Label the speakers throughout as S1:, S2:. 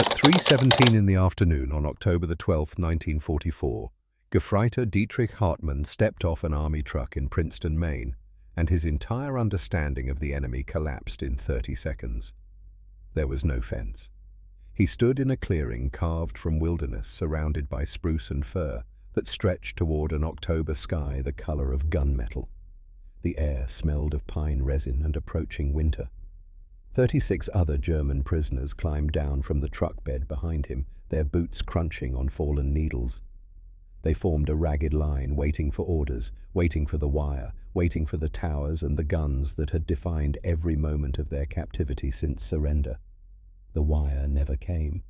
S1: At 3:17 in the afternoon on October the 12th, 1944, Gefreiter Dietrich Hartmann stepped off an army truck in Princeton, Maine, and his entire understanding of the enemy collapsed in 30 seconds. There was no fence. He stood in a clearing carved from wilderness surrounded by spruce and fir that stretched toward an October sky the color of gunmetal. The air smelled of pine resin and approaching winter. 36 other German prisoners climbed down from the truck bed behind him, their boots crunching on fallen needles. They formed a ragged line, waiting for orders, waiting for the wire, waiting for the towers and the guns that had defined every moment of their captivity since surrender. The wire never came.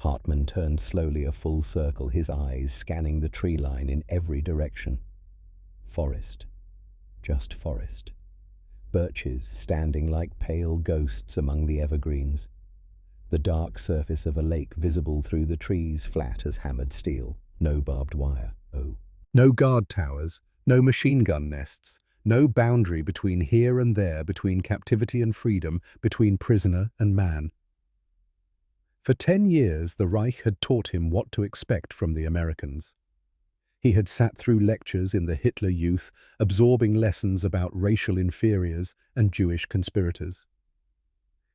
S1: Hartmann turned slowly a full circle, his eyes scanning the tree line in every direction. Forest. Just forest. Birches standing like pale ghosts among the evergreens. The dark surface of a lake visible through the trees, flat as hammered steel. No barbed wire. Oh. No guard towers, no machine gun nests, no boundary between here and there, between captivity and freedom, between prisoner and man. For 10 years, the Reich had taught him what to expect from the Americans. He had sat through lectures in the Hitler Youth, absorbing lessons about racial inferiors and Jewish conspirators.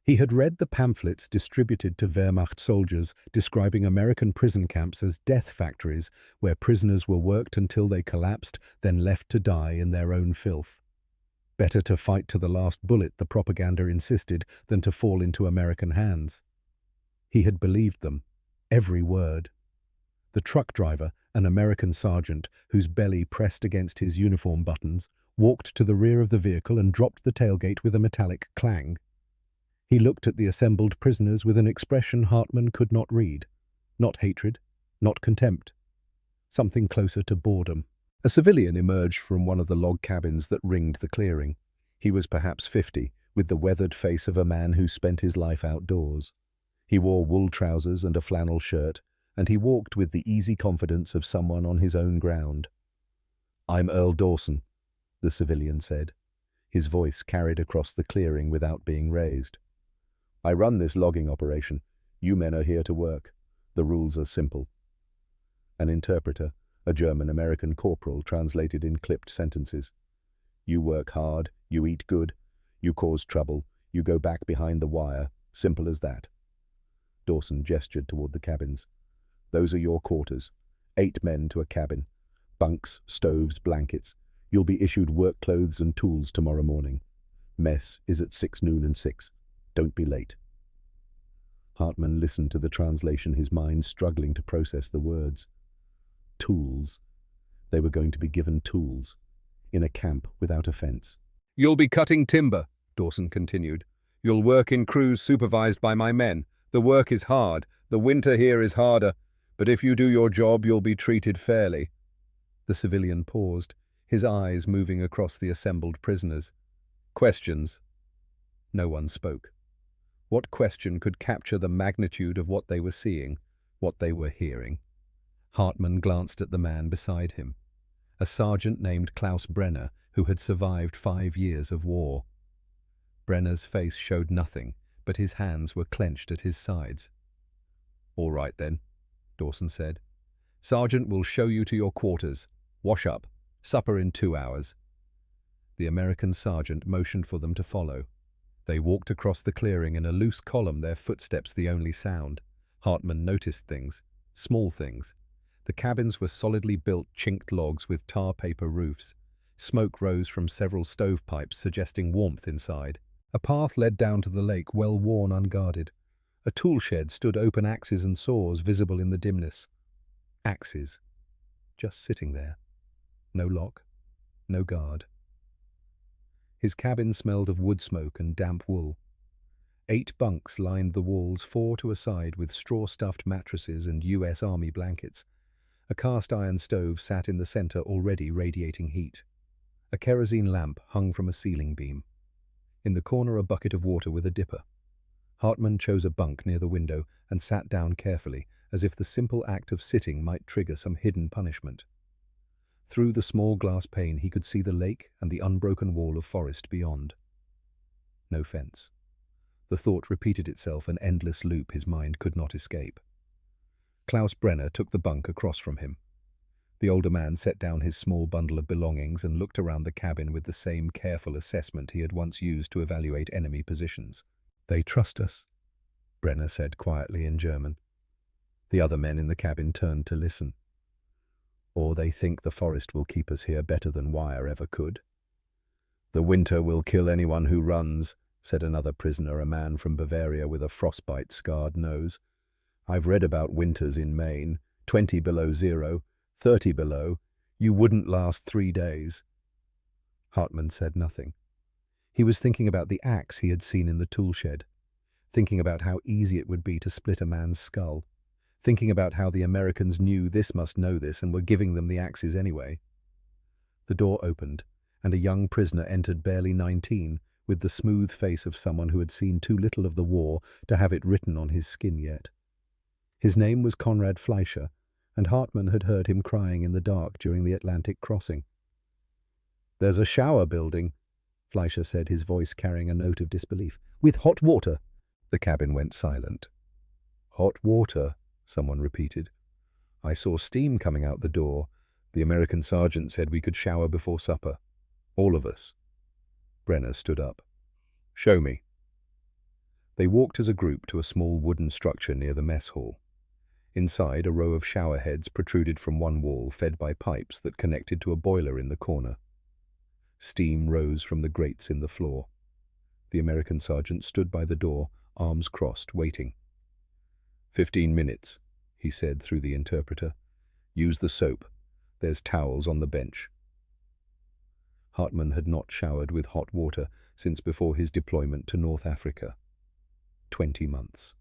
S1: He had read the pamphlets distributed to Wehrmacht soldiers describing American prison camps as death factories where prisoners were worked until they collapsed, then left to die in their own filth. Better to fight to the last bullet, the propaganda insisted, than to fall into American hands. He had believed them, every word. The truck driver, an American sergeant whose belly pressed against his uniform buttons, walked to the rear of the vehicle and dropped the tailgate with a metallic clang. He looked at the assembled prisoners with an expression Hartmann could not read. Not hatred, not contempt. Something closer to boredom. A civilian emerged from one of the log cabins that ringed the clearing. He was perhaps 50, with the weathered face of a man who spent his life outdoors. He wore wool trousers and a flannel shirt, and he walked with the easy confidence of someone on his own ground. "I'm Earl Dawson," the civilian said. His voice carried across the clearing without being raised. "I run this logging operation. You men are here to work. The rules are simple." An interpreter, a German-American corporal, translated in clipped sentences. "You work hard, you eat good, you cause trouble, you go back behind the wire. Simple as that." Dawson gestured toward the cabins. "Those are your quarters. 8 men to a cabin. Bunks, stoves, blankets. You'll be issued work clothes and tools tomorrow morning. Mess is at 6 noon and 6. Don't be late." Hartmann listened to the translation, his mind struggling to process the words. Tools. They were going to be given tools. In a camp without a fence. "You'll be cutting timber," Dawson continued. "You'll work in crews supervised by my men. The work is hard. The winter here is harder. But if you do your job, you'll be treated fairly." The civilian paused, his eyes moving across the assembled prisoners. "Questions?" No one spoke. What question could capture the magnitude of what they were seeing, what they were hearing? Hartmann glanced at the man beside him, a sergeant named Klaus Brenner who had survived 5 years of war. Brenner's face showed nothing, but his hands were clenched at his sides. "All right then," Dawson said. "Sergeant will show you to your quarters. Wash up. Supper in 2 hours." The American sergeant motioned for them to follow. They walked across the clearing in a loose column, their footsteps the only sound. Hartmann noticed things, small things. The cabins were solidly built chinked logs with tar paper roofs. Smoke rose from several stovepipes, suggesting warmth inside. A path led down to the lake, well worn, unguarded. A tool shed stood open, axes and saws visible in the dimness. Axes. Just sitting there. No lock. No guard. His cabin smelled of wood smoke and damp wool. 8 bunks lined the walls, 4 to a side, with straw-stuffed mattresses and U.S. Army blankets. A cast-iron stove sat in the center, already radiating heat. A kerosene lamp hung from a ceiling beam. In the corner, a bucket of water with a dipper. Hartmann chose a bunk near the window and sat down carefully, as if the simple act of sitting might trigger some hidden punishment. Through the small glass pane he could see the lake and the unbroken wall of forest beyond. No fence. The thought repeated itself, an endless loop his mind could not escape. Klaus Brenner took the bunk across from him. The older man set down his small bundle of belongings and looked around the cabin with the same careful assessment he had once used to evaluate enemy positions. "They trust us," Brenner said quietly in German. The other men in the cabin turned to listen. "Or they think the forest will keep us here better than wire ever could." "The winter will kill anyone who runs," said another prisoner, a man from Bavaria with a frostbite-scarred nose. "I've read about winters in Maine, 20 below zero, 30 below. You wouldn't last 3 days." Hartman said nothing. He was thinking about the axe he had seen in the tool shed, thinking about how easy it would be to split a man's skull, thinking about how the Americans knew this must know this and were giving them the axes anyway. The door opened, and a young prisoner entered, barely 19, with the smooth face of someone who had seen too little of the war to have it written on his skin yet. His name was Conrad Fleischer, and Hartman had heard him crying in the dark during the Atlantic crossing. "There's a shower building," Fleischer said, his voice carrying a note of disbelief. "With hot water." The cabin went silent. "Hot water," someone repeated. "I saw steam coming out the door. The American sergeant said we could shower before supper. All of us." Brenner stood up. "Show me." They walked as a group to a small wooden structure near the mess hall. Inside, a row of shower heads protruded from one wall, fed by pipes that connected to a boiler in the corner. Steam rose from the grates in the floor. The American sergeant stood by the door, arms crossed, waiting. 15 minutes, he said through the interpreter. "Use the soap. There's towels on the bench." Hartman had not showered with hot water since before his deployment to North Africa. 20 months.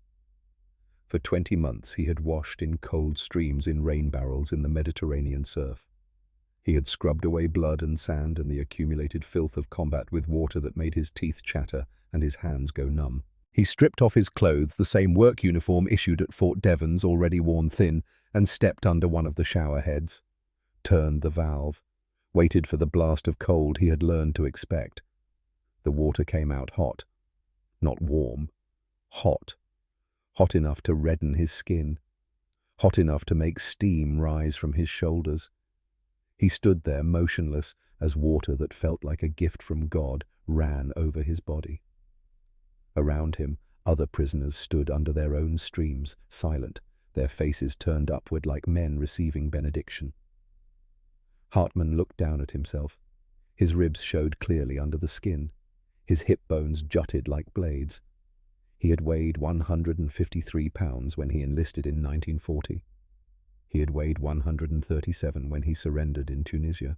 S1: For 20 months he had washed in cold streams in rain barrels in the Mediterranean surf. He had scrubbed away blood and sand and the accumulated filth of combat with water that made his teeth chatter and his hands go numb. He stripped off his clothes, the same work uniform issued at Fort Devens, already worn thin, and stepped under one of the shower heads, turned the valve, waited for the blast of cold he had learned to expect. The water came out hot. Not warm. Hot. Hot enough to redden his skin. Hot enough to make steam rise from his shoulders. He stood there motionless as water that felt like a gift from God ran over his body. Around him, other prisoners stood under their own streams, silent, their faces turned upward like men receiving benediction. Hartman looked down at himself. His ribs showed clearly under the skin. His hip bones jutted like blades. He had weighed 153 pounds when he enlisted in 1940. He had weighed 137 when he surrendered in Tunisia.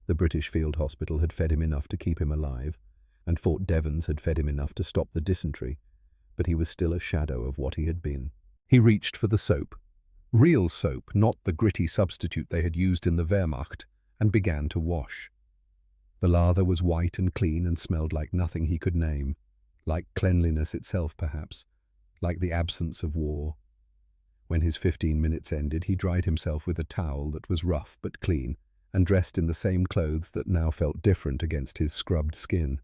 S1: The British field hospital had fed him enough to keep him alive, and Fort Devens had fed him enough to stop the dysentery, but he was still a shadow of what he had been. He reached for the soap. Real soap, not the gritty substitute they had used in the Wehrmacht, and began to wash. The lather was white and clean and smelled like nothing he could name. Like cleanliness itself, perhaps, like the absence of war. When his 15 minutes ended, he dried himself with a towel that was rough but clean, and dressed in the same clothes that now felt different against his scrubbed skin.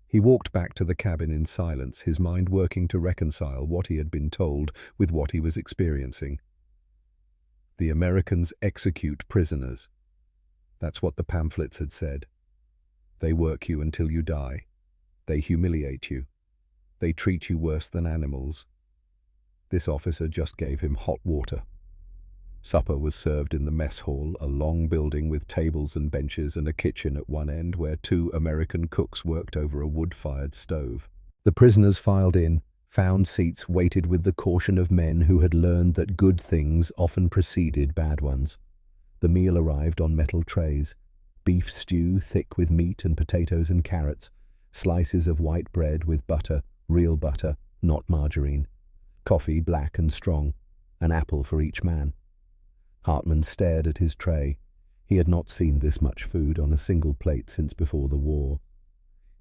S1: He walked back to the cabin in silence, his mind working to reconcile what he had been told with what he was experiencing. The Americans execute prisoners. That's what the pamphlets had said. They work you until you die. They humiliate you. They treat you worse than animals. This officer just gave him hot water. Supper was served in the mess hall, a long building with tables and benches and a kitchen at one end where 2 American cooks worked over a wood-fired stove. The prisoners filed in, found seats, waited with the caution of men who had learned that good things often preceded bad ones. The meal arrived on metal trays. Beef stew thick with meat and potatoes and carrots. Slices of white bread with butter, real butter, not margarine. Coffee black and strong. An apple for each man. Hartman stared at his tray. He had not seen this much food on a single plate since before the war.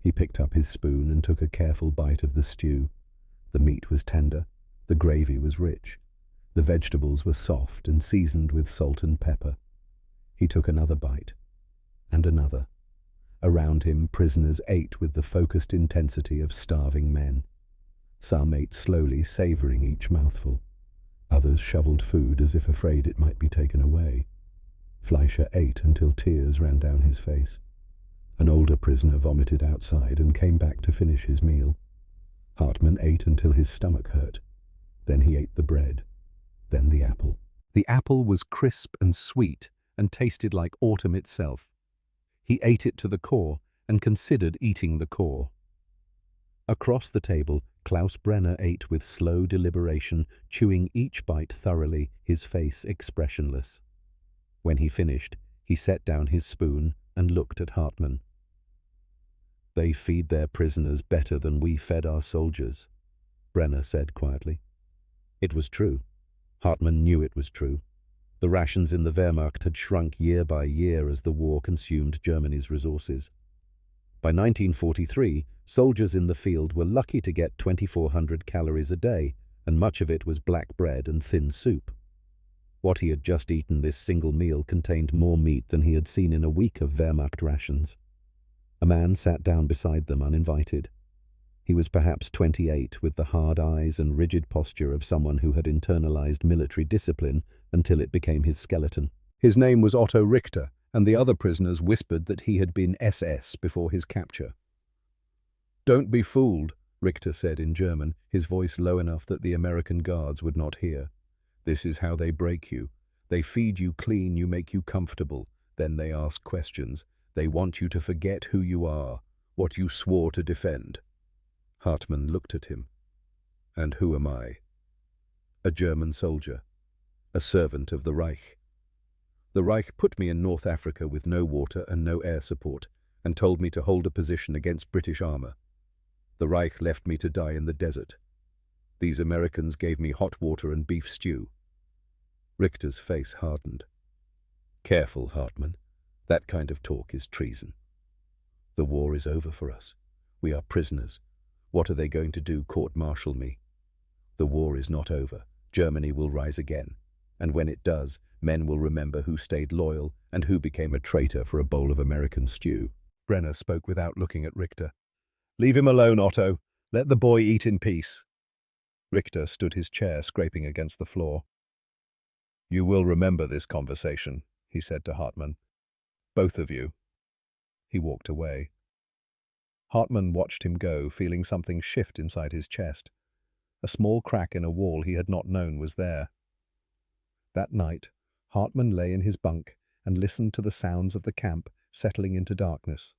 S1: He picked up his spoon and took a careful bite of the stew. The meat was tender. The gravy was rich. The vegetables were soft and seasoned with salt and pepper. He took another bite. And another. Around him, prisoners ate with the focused intensity of starving men. Some ate slowly, savoring each mouthful. Others shoveled food as if afraid it might be taken away. Fleischer ate until tears ran down his face. An older prisoner vomited outside and came back to finish his meal. Hartmann ate until his stomach hurt. Then he ate the bread. Then the apple. The apple was crisp and sweet and tasted like autumn itself. He ate it to the core and considered eating the core. Across the table, Klaus Brenner ate with slow deliberation, chewing each bite thoroughly, his face expressionless. When he finished, he set down his spoon and looked at Hartmann. "They feed their prisoners better than we fed our soldiers," Brenner said quietly. It was true. Hartmann knew it was true. The rations in the Wehrmacht had shrunk year by year as the war consumed Germany's resources. By 1943, soldiers in the field were lucky to get 2,400 calories a day, and much of it was black bread and thin soup. What he had just eaten this single meal contained more meat than he had seen in a week of Wehrmacht rations. A man sat down beside them uninvited. He was perhaps 28, with the hard eyes and rigid posture of someone who had internalized military discipline until it became his skeleton. His name was Otto Richter, and the other prisoners whispered that he had been SS before his capture. "Don't be fooled," Richter said in German, his voice low enough that the American guards would not hear. "This is how they break you. They feed you clean, you make you comfortable. Then they ask questions. They want you to forget who you are, what you swore to defend." Hartmann looked at him. "And who am I?" "A German soldier. A servant of the Reich. The Reich put me in North Africa with no water and no air support, and told me to hold a position against British armor. The Reich left me to die in the desert. These Americans gave me hot water and beef stew." Richter's face hardened. "Careful, Hartmann. That kind of talk is treason. The war is over for us. We are prisoners. What are they going to do, court-martial me? The war is not over. Germany will rise again. And when it does, men will remember who stayed loyal and who became a traitor for a bowl of American stew." Brenner spoke without looking at Richter. "Leave him alone, Otto. Let the boy eat in peace." Richter stood his chair, scraping against the floor. "You will remember this conversation," he said to Hartmann. "Both of you." He walked away. Hartmann watched him go, feeling something shift inside his chest. A small crack in a wall he had not known was there. That night, Hartmann lay in his bunk and listened to the sounds of the camp settling into darkness.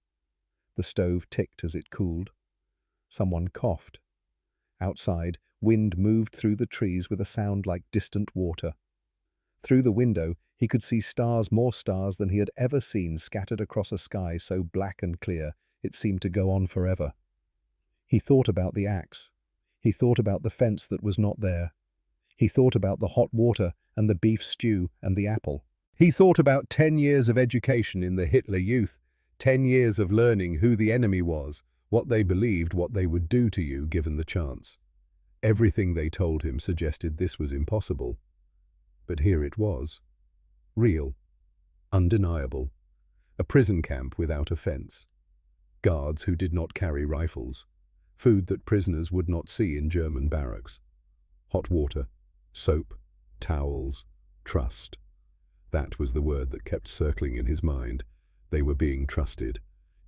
S1: The stove ticked as it cooled. Someone coughed. Outside, wind moved through the trees with a sound like distant water. Through the window, he could see stars, more stars than he had ever seen, scattered across a sky so black and clear it seemed to go on forever. He thought about the axe. He thought about the fence that was not there. He thought about the hot water and the beef stew and the apple. He thought about 10 years of education in the Hitler Youth, 10 years of learning who the enemy was, what they believed, what they would do to you given the chance. Everything they told him suggested this was impossible. But here it was. Real. Undeniable. A prison camp without a fence. Guards who did not carry rifles. Food that prisoners would not see in German barracks. Hot water, soap, towels, trust. That was the word that kept circling in his mind. They were being trusted,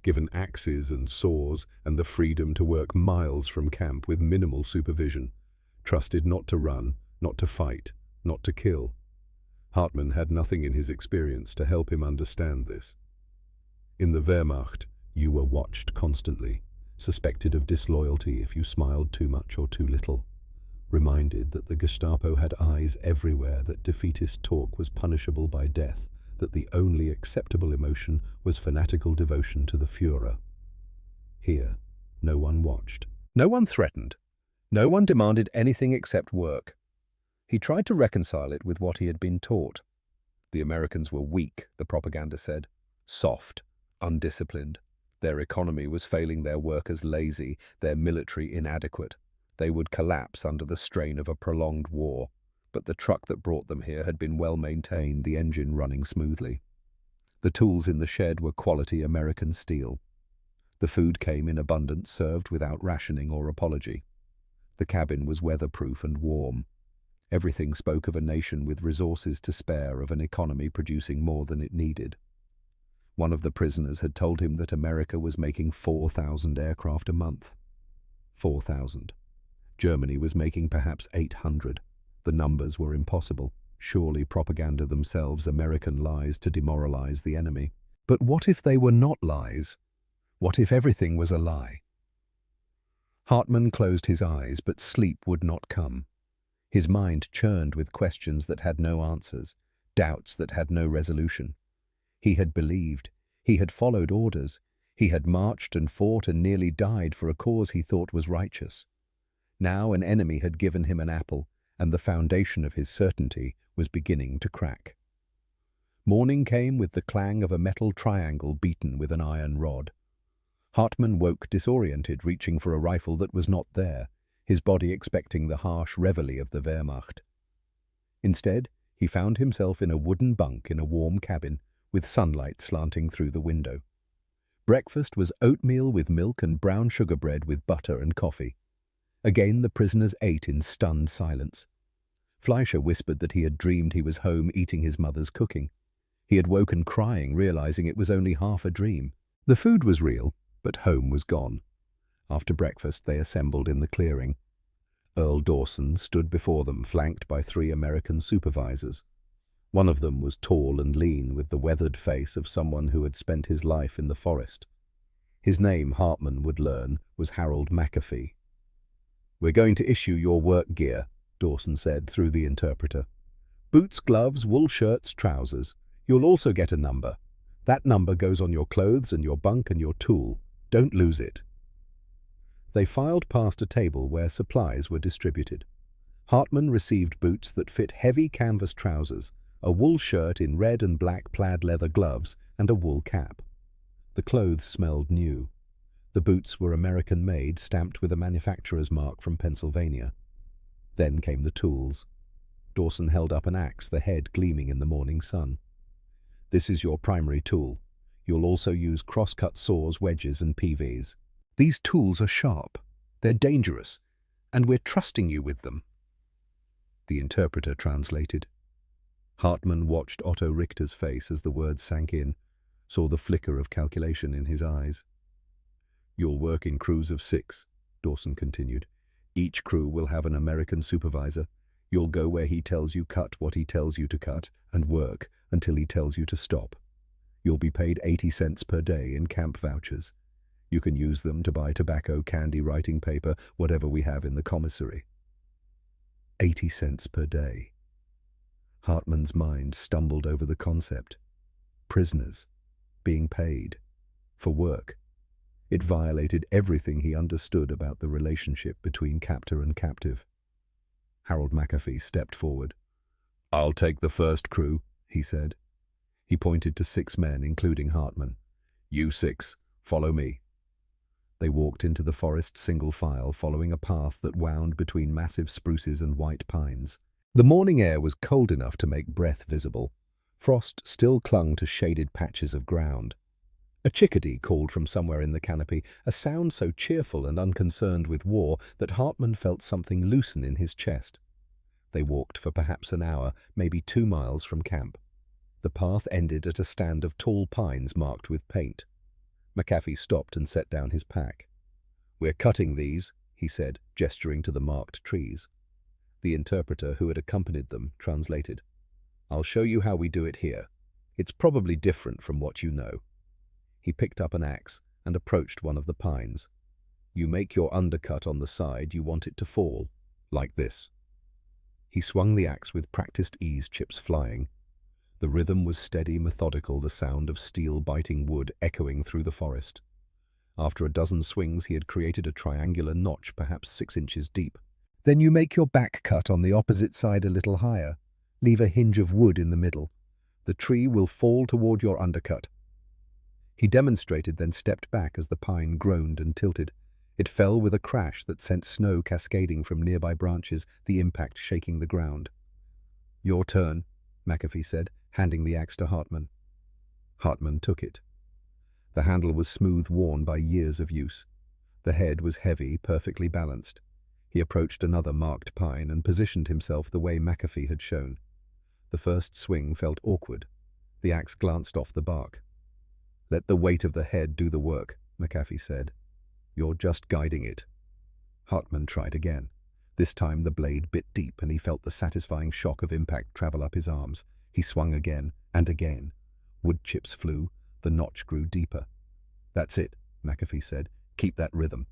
S1: given axes and saws and the freedom to work miles from camp with minimal supervision. Trusted not to run, not to fight, not to kill. Hartmann had nothing in his experience to help him understand this. In the Wehrmacht, you were watched constantly, suspected of disloyalty if you smiled too much or too little, reminded that the Gestapo had eyes everywhere, that defeatist talk was punishable by death, that the only acceptable emotion was fanatical devotion to the Führer. Here, no one watched. No one threatened. No one demanded anything except work. He tried to reconcile it with what he had been taught. The Americans were weak, the propaganda said. Soft, undisciplined. Their economy was failing their workers lazy, their military inadequate. They would collapse under the strain of a prolonged war. But the truck that brought them here had been well maintained, the engine running smoothly. The tools in the shed were quality American steel. The food came in abundance, served without rationing or apology. The cabin was weatherproof and warm. Everything spoke of a nation with resources to spare, of an economy producing more than it needed. One of the prisoners had told him that America was making 4,000 aircraft a month. 4,000. Germany was making perhaps 800. The numbers were impossible. Surely propaganda themselves, American lies to demoralize the enemy. But what if they were not lies? What if everything was a lie? Hartman closed his eyes, but sleep would not come. His mind churned with questions that had no answers, doubts that had no resolution. He had believed, he had followed orders, he had marched and fought and nearly died for a cause he thought was righteous. Now an enemy had given him an apple, and the foundation of his certainty was beginning to crack. Morning came with the clang of a metal triangle beaten with an iron rod. Hartman woke disoriented, reaching for a rifle that was not there, his body expecting the harsh reveille of the Wehrmacht. Instead, he found himself in a wooden bunk in a warm cabin, with sunlight slanting through the window. Breakfast was oatmeal with milk and brown sugar bread with butter and coffee. Again the prisoners ate in stunned silence. Fleischer whispered that he had dreamed he was home eating his mother's cooking. He had woken crying, realizing it was only half a dream. The food was real, but home was gone. After breakfast they assembled in the clearing. Earl Dawson stood before them, flanked by 3 American supervisors. One of them was tall and lean, with the weathered face of someone who had spent his life in the forest. His name, Hartman would learn, was Harold McAfee. "We're going to issue your work gear," Dawson said through the interpreter. "Boots, gloves, wool shirts, trousers. You'll also get a number. That number goes on your clothes and your bunk and your tool. Don't lose it." They filed past a table where supplies were distributed. Hartman received boots that fit heavy canvas trousers, a wool shirt in red and black plaid leather gloves, and a wool cap. The clothes smelled new. The boots were American-made, stamped with a manufacturer's mark from Pennsylvania. Then came the tools. Dawson held up an axe, the head gleaming in the morning sun. "This is your primary tool. You'll also use cross-cut saws, wedges, and PVs. These tools are sharp. They're dangerous, and we're trusting you with them." The interpreter translated. Hartman watched Otto Richter's face as the words sank in, saw the flicker of calculation in his eyes. "You'll work in crews of 6, Dawson continued. "Each crew will have an American supervisor. You'll go where he tells you, cut what he tells you to cut, and work until he tells you to stop. You'll be paid 80 cents per day in camp vouchers. You can use them to buy tobacco, candy, writing paper, whatever we have in the commissary." 80 cents per day. Hartman's mind stumbled over the concept. Prisoners, being paid, for work. It violated everything he understood about the relationship between captor and captive. Harold McAfee stepped forward. "I'll take the first crew," he said. He pointed to 6 men, including Hartman. "You 6, follow me." They walked into the forest single file, following a path that wound between massive spruces and white pines. The morning air was cold enough to make breath visible. Frost still clung to shaded patches of ground. A chickadee called from somewhere in the canopy, a sound so cheerful and unconcerned with war that Hartman felt something loosen in his chest. They walked for perhaps an hour, maybe 2 miles from camp. The path ended at a stand of tall pines marked with paint. McAfee stopped and set down his pack. "We're cutting these," he said, gesturing to the marked trees. The interpreter who had accompanied them translated. "I'll show you how we do it here. It's probably different from what you know." He picked up an axe and approached one of the pines. "You make your undercut on the side you want it to fall, like this." He swung the axe with practiced ease, chips flying. The rhythm was steady, methodical, the sound of steel biting wood echoing through the forest. After a dozen swings, he had created a triangular notch, perhaps 6 inches deep. "Then you make your back cut on the opposite side a little higher. Leave a hinge of wood in the middle. The tree will fall toward your undercut." He demonstrated, then stepped back as the pine groaned and tilted. It fell with a crash that sent snow cascading from nearby branches, the impact shaking the ground. "Your turn," McAfee said, handing the axe to Hartman. Hartman took it. The handle was smooth, worn by years of use. The head was heavy, perfectly balanced. He approached another marked pine and positioned himself the way McAfee had shown. The first swing felt awkward. The axe glanced off the bark. "Let the weight of the head do the work," McAfee said. "You're just guiding it." Hartman tried again. This time the blade bit deep and he felt the satisfying shock of impact travel up his arms. He swung again and again. Wood chips flew. The notch grew deeper. "That's it," McAfee said. "Keep that rhythm."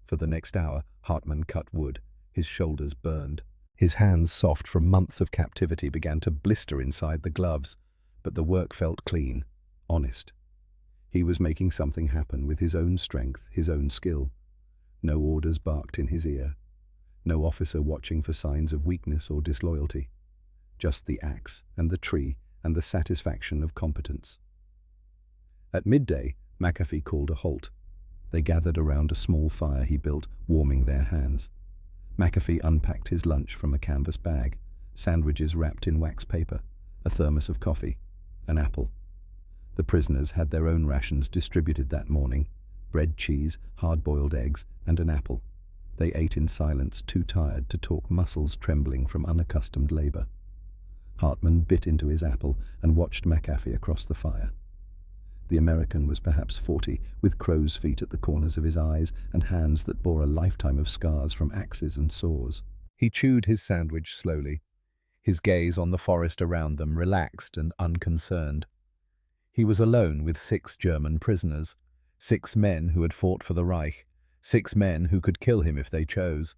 S1: For the next hour, Hartman cut wood. His shoulders burned. His hands, soft from months of captivity, began to blister inside the gloves. But the work felt clean, honest. He was making something happen with his own strength, his own skill. No orders barked in his ear. No officer watching for signs of weakness or disloyalty. Just the axe and the tree and the satisfaction of competence. At midday, McAfee called a halt. They gathered around a small fire he built, warming their hands. McAfee unpacked his lunch from a canvas bag, sandwiches wrapped in wax paper, a thermos of coffee, an apple. The prisoners had their own rations distributed that morning: bread, cheese, hard-boiled eggs, and an apple. They ate in silence, too tired to talk, muscles trembling from unaccustomed labor. Hartman bit into his apple and watched McAfee across the fire. The American was perhaps 40, with crow's feet at the corners of his eyes and hands that bore a lifetime of scars from axes and saws. He chewed his sandwich slowly, his gaze on the forest around them, relaxed and unconcerned. He was alone with 6 German prisoners, 6 men who had fought for the Reich, 6 men who could kill him if they chose.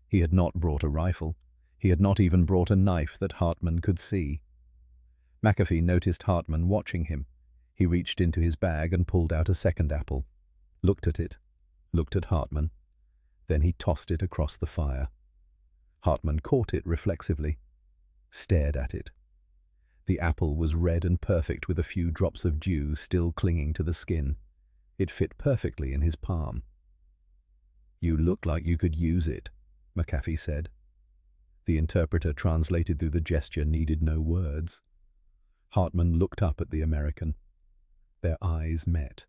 S1: He had not brought a rifle. He had not even brought a knife that Hartman could see. McAfee noticed Hartman watching him. He reached into his bag and pulled out a second apple, looked at it, looked at Hartman. Then he tossed it across the fire. Hartman caught it reflexively, stared at it. The apple was red and perfect, with a few drops of dew still clinging to the skin. It fit perfectly in his palm. "You look like you could use it," McAfee said. The interpreter translated through the gesture needed no words. Hartman looked up at the American. Their eyes met.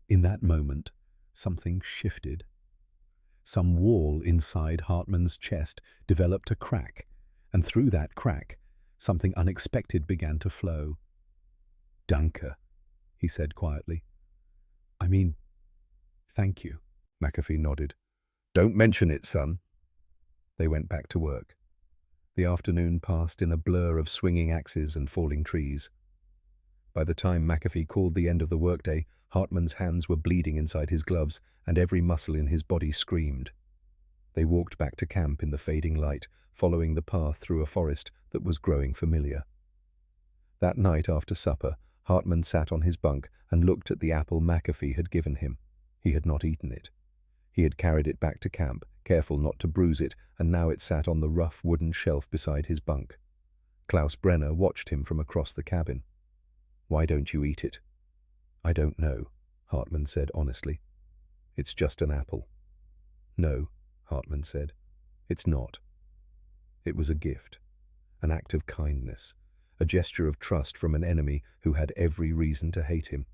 S1: In that moment, something shifted. Some wall inside Hartman's chest developed a crack, and through that crack, something unexpected began to flow. "Danke," he said quietly. "I mean, thank you." McAfee nodded. "Don't mention it, son." They went back to work. The afternoon passed in a blur of swinging axes and falling trees. By the time McAfee called the end of the workday, Hartman's hands were bleeding inside his gloves, and every muscle in his body screamed. They walked back to camp in the fading light, following the path through a forest that was growing familiar. That night after supper, Hartman sat on his bunk and looked at the apple McAfee had given him. He had not eaten it. He had carried it back to camp, careful not to bruise it, and now it sat on the rough wooden shelf beside his bunk. Klaus Brenner watched him from across the cabin. "Why don't you eat it?" "I don't know," Hartman said honestly. "It's just an apple." "No," Hartman said. "It's not." It was a gift, an act of kindness, a gesture of trust from an enemy who had every reason to hate him.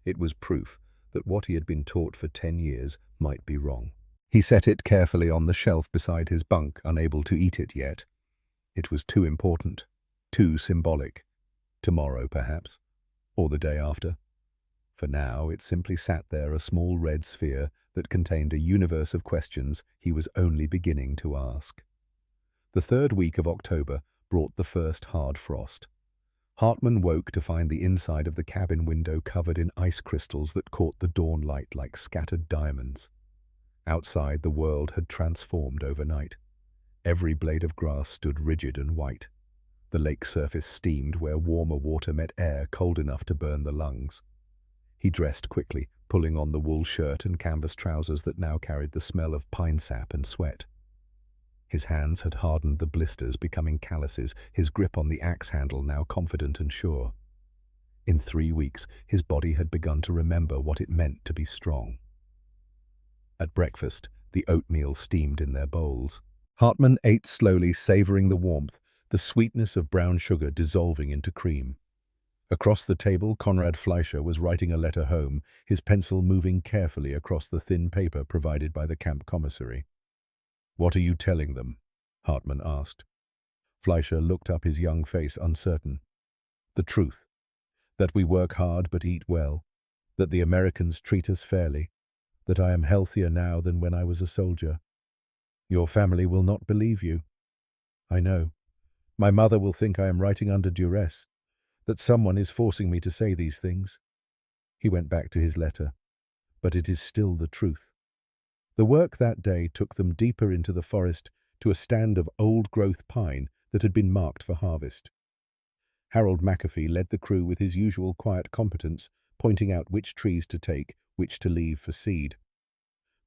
S1: It was proof that what he had been taught for 10 years might be wrong. He set it carefully on the shelf beside his bunk, unable to eat it yet. It was too important, too symbolic. Tomorrow, perhaps, or the day after. For now, it simply sat there, a small red sphere that contained a universe of questions he was only beginning to ask. The 3rd week of October brought the first hard frost. Hartman woke to find the inside of the cabin window covered in ice crystals that caught the dawn light like scattered diamonds. Outside, the world had transformed overnight. Every blade of grass stood rigid and white. The lake surface steamed where warmer water met air cold enough to burn the lungs. He dressed quickly, pulling on the wool shirt and canvas trousers that now carried the smell of pine sap and sweat. His hands had hardened the blisters, becoming calluses, his grip on the axe handle now confident and sure. In 3 weeks, his body had begun to remember what it meant to be strong. At breakfast, the oatmeal steamed in their bowls. Hartman ate slowly, savoring the warmth, the sweetness of brown sugar dissolving into cream. Across the table, Conrad Fleischer was writing a letter home, his pencil moving carefully across the thin paper provided by the camp commissary. "What are you telling them?" Hartmann asked. Fleischer looked up, his young face uncertain. "The truth. That we work hard but eat well. That the Americans treat us fairly. That I am healthier now than when I was a soldier. Your family will not believe you. I know. My mother will think I am writing under duress, that someone is forcing me to say these things." He went back to his letter. "But it is still the truth." The work that day took them deeper into the forest to a stand of old-growth pine that had been marked for harvest. Harold McAfee led the crew with his usual quiet competence, pointing out which trees to take, which to leave for seed.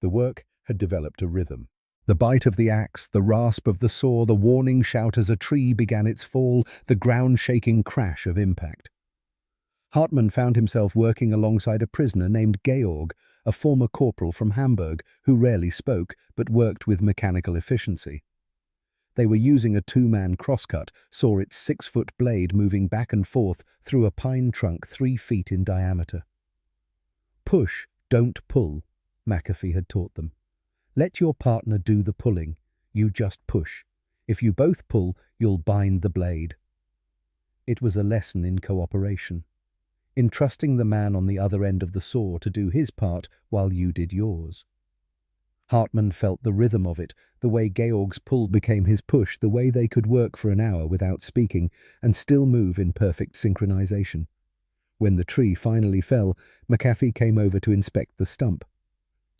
S1: The work had developed a rhythm. The bite of the axe, the rasp of the saw, the warning shout as a tree began its fall, the ground-shaking crash of impact. Hartmann found himself working alongside a prisoner named Georg, a former corporal from Hamburg who rarely spoke but worked with mechanical efficiency. They were using a two-man crosscut, saw its 6-foot blade moving back and forth through a pine trunk 3 feet in diameter. "Push, don't pull," McAfee had taught them. "Let your partner do the pulling. You just push. If you both pull, you'll bind the blade." It was a lesson in cooperation, in trusting the man on the other end of the saw to do his part while you did yours. Hartmann felt the rhythm of it, the way Georg's pull became his push, the way they could work for an hour without speaking and still move in perfect synchronization. When the tree finally fell, McAfee came over to inspect the stump.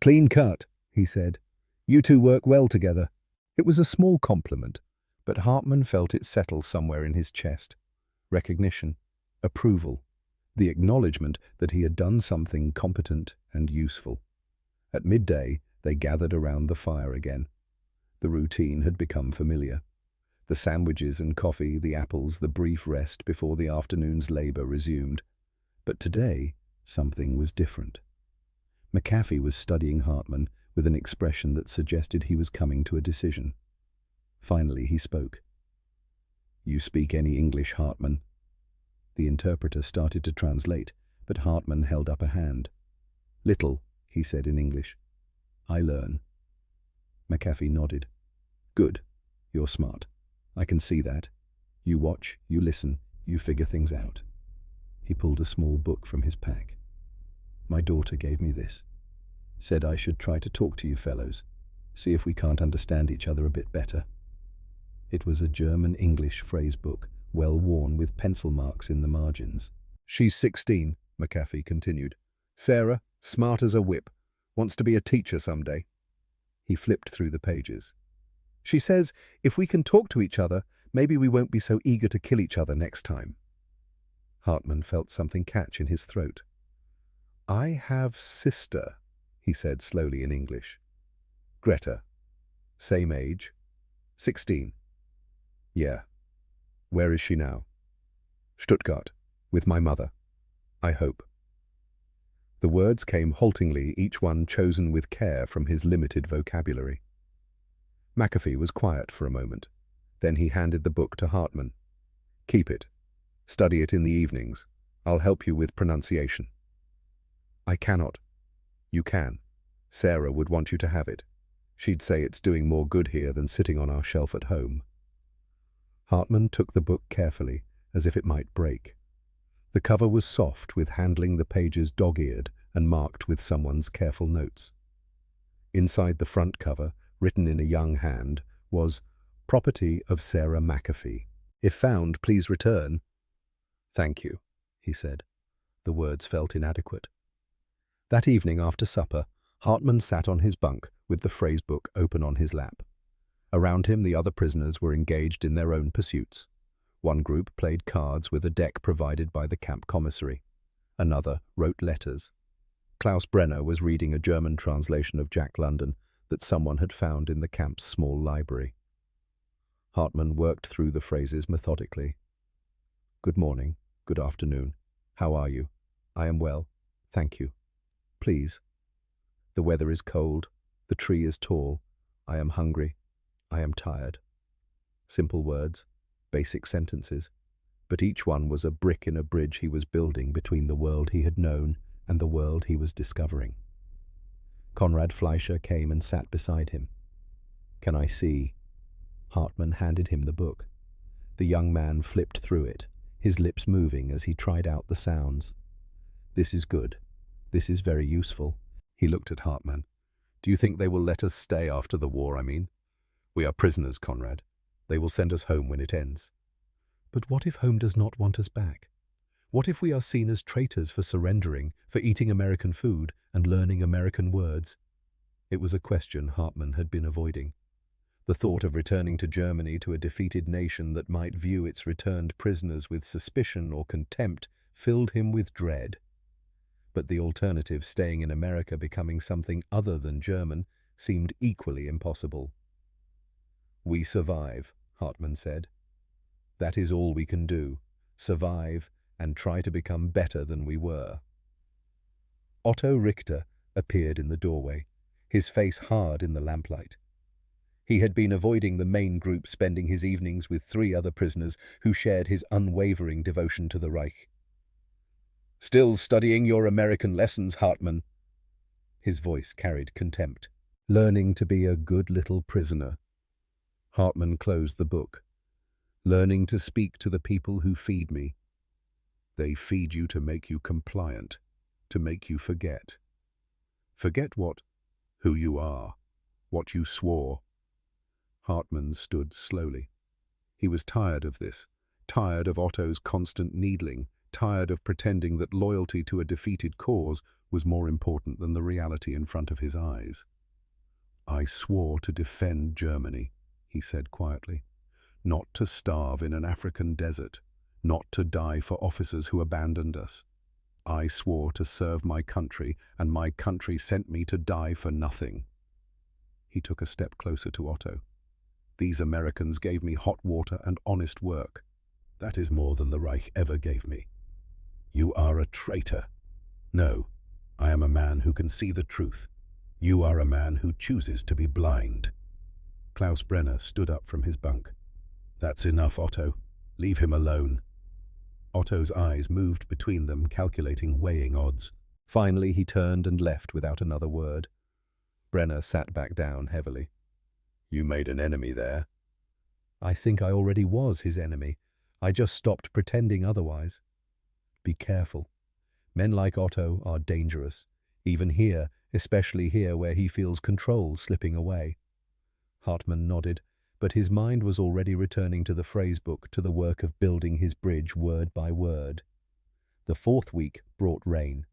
S1: "Clean cut," he said. "You two work well together." It was a small compliment, but Hartmann felt it settle somewhere in his chest. Recognition, approval, the acknowledgement that he had done something competent and useful. At midday, they gathered around the fire again. The routine had become familiar. The sandwiches and coffee, the apples, the brief rest before the afternoon's labor resumed. But today, something was different. McAfee was studying Hartmann with an expression that suggested he was coming to a decision. Finally, he spoke. "You speak any English, Hartmann?" The interpreter started to translate, but Hartmann held up a hand. "Little," he said in English. "I learn." McAfee nodded. "Good. You're smart. I can see that. You watch, you listen, you figure things out." He pulled a small book from his pack. "My daughter gave me this. Said I should try to talk to you fellows, see if we can't understand each other a bit better." It was a German-English phrase book, well worn with pencil marks in the margins. "She's 16, McAfee continued. "Sarah, smart as a whip. Wants to be a teacher someday." He flipped through the pages. "She says if we can talk to each other, maybe we won't be so eager to kill each other next time." Hartmann felt something catch in his throat. "I have sister," he said slowly in English. "Greta. Same age. 16. Yeah. Where is she now?" "Stuttgart. With my mother. I hope." The words came haltingly, each one chosen with care from his limited vocabulary. McAfee was quiet for a moment. Then he handed the book to Hartmann. "Keep it. Study it in the evenings. I'll help you with pronunciation." "I cannot." "You can. Sarah would want you to have it. She'd say it's doing more good here than sitting on our shelf at home." Hartmann took the book carefully, as if it might break. The cover was soft, with handling the pages dog-eared and marked with someone's careful notes. Inside the front cover, written in a young hand, was "Property of Sarah McAfee. If found, please return." "Thank you," he said. The words felt inadequate. That evening after supper, Hartmann sat on his bunk with the phrase book open on his lap. Around him, the other prisoners were engaged in their own pursuits. One group played cards with a deck provided by the camp commissary. Another wrote letters. Klaus Brenner was reading a German translation of Jack London that someone had found in the camp's small library. Hartmann worked through the phrases methodically. "Good morning, good afternoon. How are you? I am well, thank you. Please. The weather is cold, the tree is tall. I am hungry, I am tired." Simple words, basic sentences, but each one was a brick in a bridge he was building between the world he had known and the world he was discovering. Conrad Fleischer came and sat beside him. "Can I see?" Hartman handed him the book. The young man flipped through it, his lips moving as he tried out the sounds. "This is good. This is very useful." He looked at Hartman. "Do you think they will let us stay after the war, I mean? We are prisoners, Conrad. They will send us home when it ends." "But what if home does not want us back? What if we are seen as traitors for surrendering, for eating American food and learning American words?" It was a question Hartman had been avoiding. The thought of returning to Germany, to a defeated nation that might view its returned prisoners with suspicion or contempt, filled him with dread. But the alternative, staying in America, becoming something other than German, seemed equally impossible. "We survive," Hartman said. "That is all we can do, survive and try to become better than we were." Otto Richter appeared in the doorway, his face hard in the lamplight. He had been avoiding the Maine group, spending his evenings with 3 other prisoners who shared his unwavering devotion to the Reich. "Still studying your American lessons, Hartman?" His voice carried contempt. "Learning to be a good little prisoner." Hartman closed the book. "Learning to speak to the people who feed me." "They feed you to make you compliant, to make you forget." "Forget what?" "Who you are, what you swore." Hartman stood slowly. He was tired of this, tired of Otto's constant needling, tired of pretending that loyalty to a defeated cause was more important than the reality in front of his eyes. "I swore to defend Germany," he said quietly. "Not to starve in an African desert, not to die for officers who abandoned us. I swore to serve my country, and my country sent me to die for nothing." He took a step closer to Otto. "These Americans gave me hot water and honest work. That is more than the Reich ever gave me. You are a traitor. No, I am a man who can see the truth. You are a man who chooses to be blind." Klaus Brenner stood up from his bunk. "That's enough, Otto. Leave him alone." Otto's eyes moved between them, calculating, weighing odds. Finally, he turned and left without another word. Brenner sat back down heavily. "You made an enemy there." "I think I already was his enemy. I just stopped pretending otherwise." "Be careful. Men like Otto are dangerous, even here, especially here where he feels control slipping away." Hartman nodded, but his mind was already returning to the phrasebook, to the work of building his bridge word by word. The 4th week brought rain.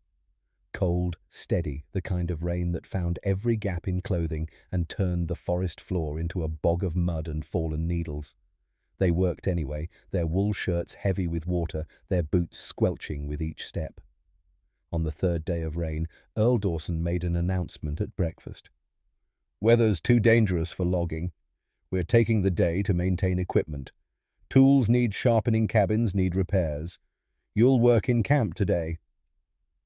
S1: Cold, steady, the kind of rain that found every gap in clothing and turned the forest floor into a bog of mud and fallen needles. They worked anyway, their wool shirts heavy with water, their boots squelching with each step. On the 3rd day of rain, Earl Dawson made an announcement at breakfast. "Weather's too dangerous for logging. We're taking the day to maintain equipment. Tools need sharpening, cabins need repairs. You'll work in camp today."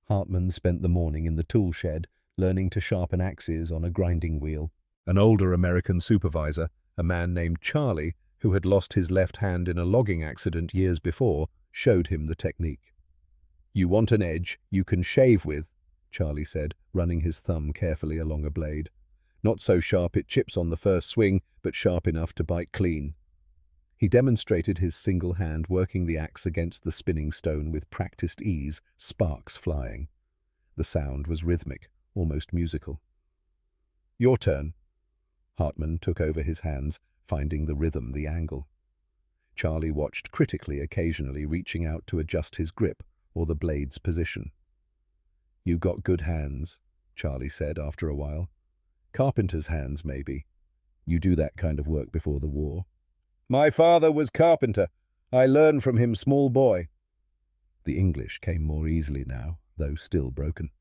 S1: Hartman spent the morning in the tool shed, learning to sharpen axes on a grinding wheel. An older American supervisor, a man named Charlie, who had lost his left hand in a logging accident years before, showed him the technique. "You want an edge you can shave with," Charlie said, running his thumb carefully along a blade. "Not so sharp it chips on the first swing, but sharp enough to bite clean." He demonstrated his single hand working the axe against the spinning stone with practiced ease, sparks flying. The sound was rhythmic, almost musical. "Your turn." Hartman took over his hands, finding the rhythm, the angle. Charlie watched critically, occasionally reaching out to adjust his grip or the blade's position. "You got good hands," Charlie said after a while. "Carpenter's hands, maybe. You do that kind of work before the war." "My father was carpenter. I learned from him small boy." The English came more easily now, though still broken.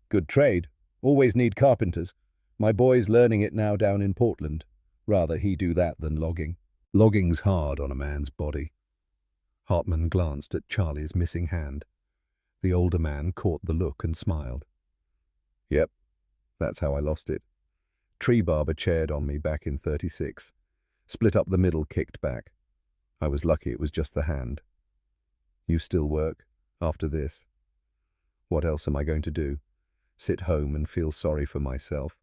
S1: "Good trade. Always need carpenters. My boy's learning it now down in Portland. Rather he do that than logging. Logging's hard on a man's body." Hartman glanced at Charlie's missing hand. The older man caught the look and smiled. "Yep, that's how I lost it. Tree barber chaired on me back in 36. Split up the middle, kicked back. I was lucky it was just the hand." You still work? After this? What else am I going to do? Sit home and feel sorry for myself?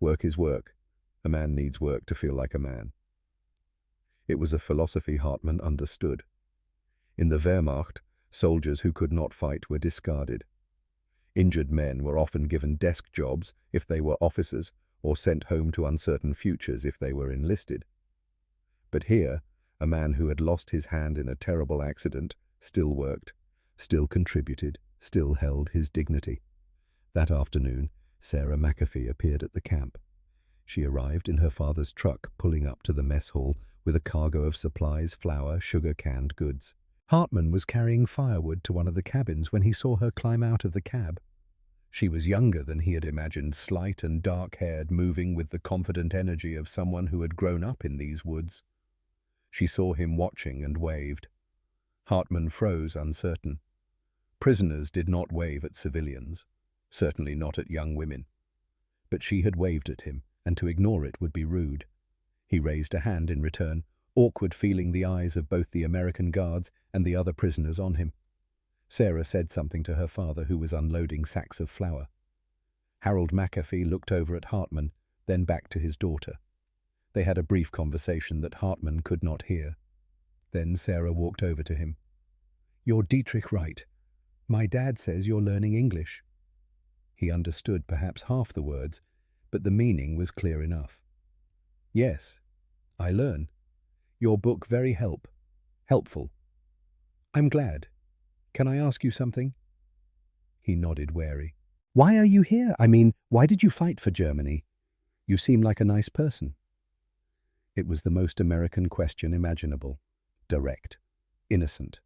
S1: Work is work. A man needs work to feel like a man. It was a philosophy Hartmann understood. In the Wehrmacht, soldiers who could not fight were discarded. Injured men were often given desk jobs if they were officers, or sent home to uncertain futures if they were enlisted. But here, a man who had lost his hand in a terrible accident still worked, still contributed, still held his dignity. That afternoon, Sarah McAfee appeared at the camp. She arrived in her father's truck, pulling up to the mess hall with a cargo of supplies, flour, sugar, canned goods. Hartmann was carrying firewood to one of the cabins when he saw her climb out of the cab. She was younger than he had imagined, slight and dark-haired, moving with the confident energy of someone who had grown up in these woods. She saw him watching and waved. Hartmann froze, uncertain. Prisoners did not wave at civilians, certainly not at young women. But she had waved at him, and to ignore it would be rude. He raised a hand in return, awkward, feeling the eyes of both the American guards and the other prisoners on him. Sarah said something to her father, who was unloading sacks of flour. Harold McAfee looked over at Hartmann, then back to his daughter. They had a brief conversation that Hartmann could not hear. Then Sarah walked over to him. "You're Dietrich Wright. My dad says you're learning English." He understood perhaps half the words, but the meaning was clear enough. "Yes, I learn. Your book very helpful. I'm glad. Can I ask you something?" He nodded, wary. "Why are you here? I mean, why did you fight for Germany? You seem like a nice person." It was the most American question imaginable. Direct, innocent,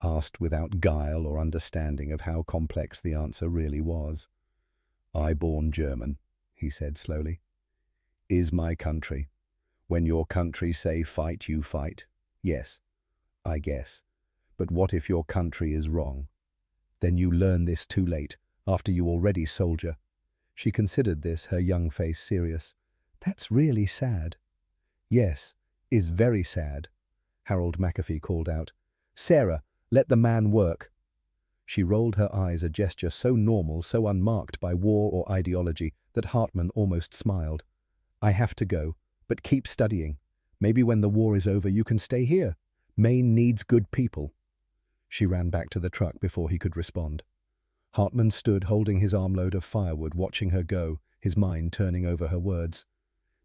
S1: asked without guile or understanding of how complex the answer really was. "I born German," he said slowly. "Is my country. When your country say fight, you fight. Yes, I guess. But what if your country is wrong? Then you learn this too late, after you already soldier." She considered this, her young face serious. "That's really sad." "Yes, is very sad," Harold McAfee called out. "Sarah, let the man work." She rolled her eyes, a gesture so normal, so unmarked by war or ideology, that Hartmann almost smiled. "I have to go, but keep studying. Maybe when the war is over you can stay here. Maine needs good people." She ran back to the truck before he could respond. Hartmann stood holding his armload of firewood, watching her go, his mind turning over her words.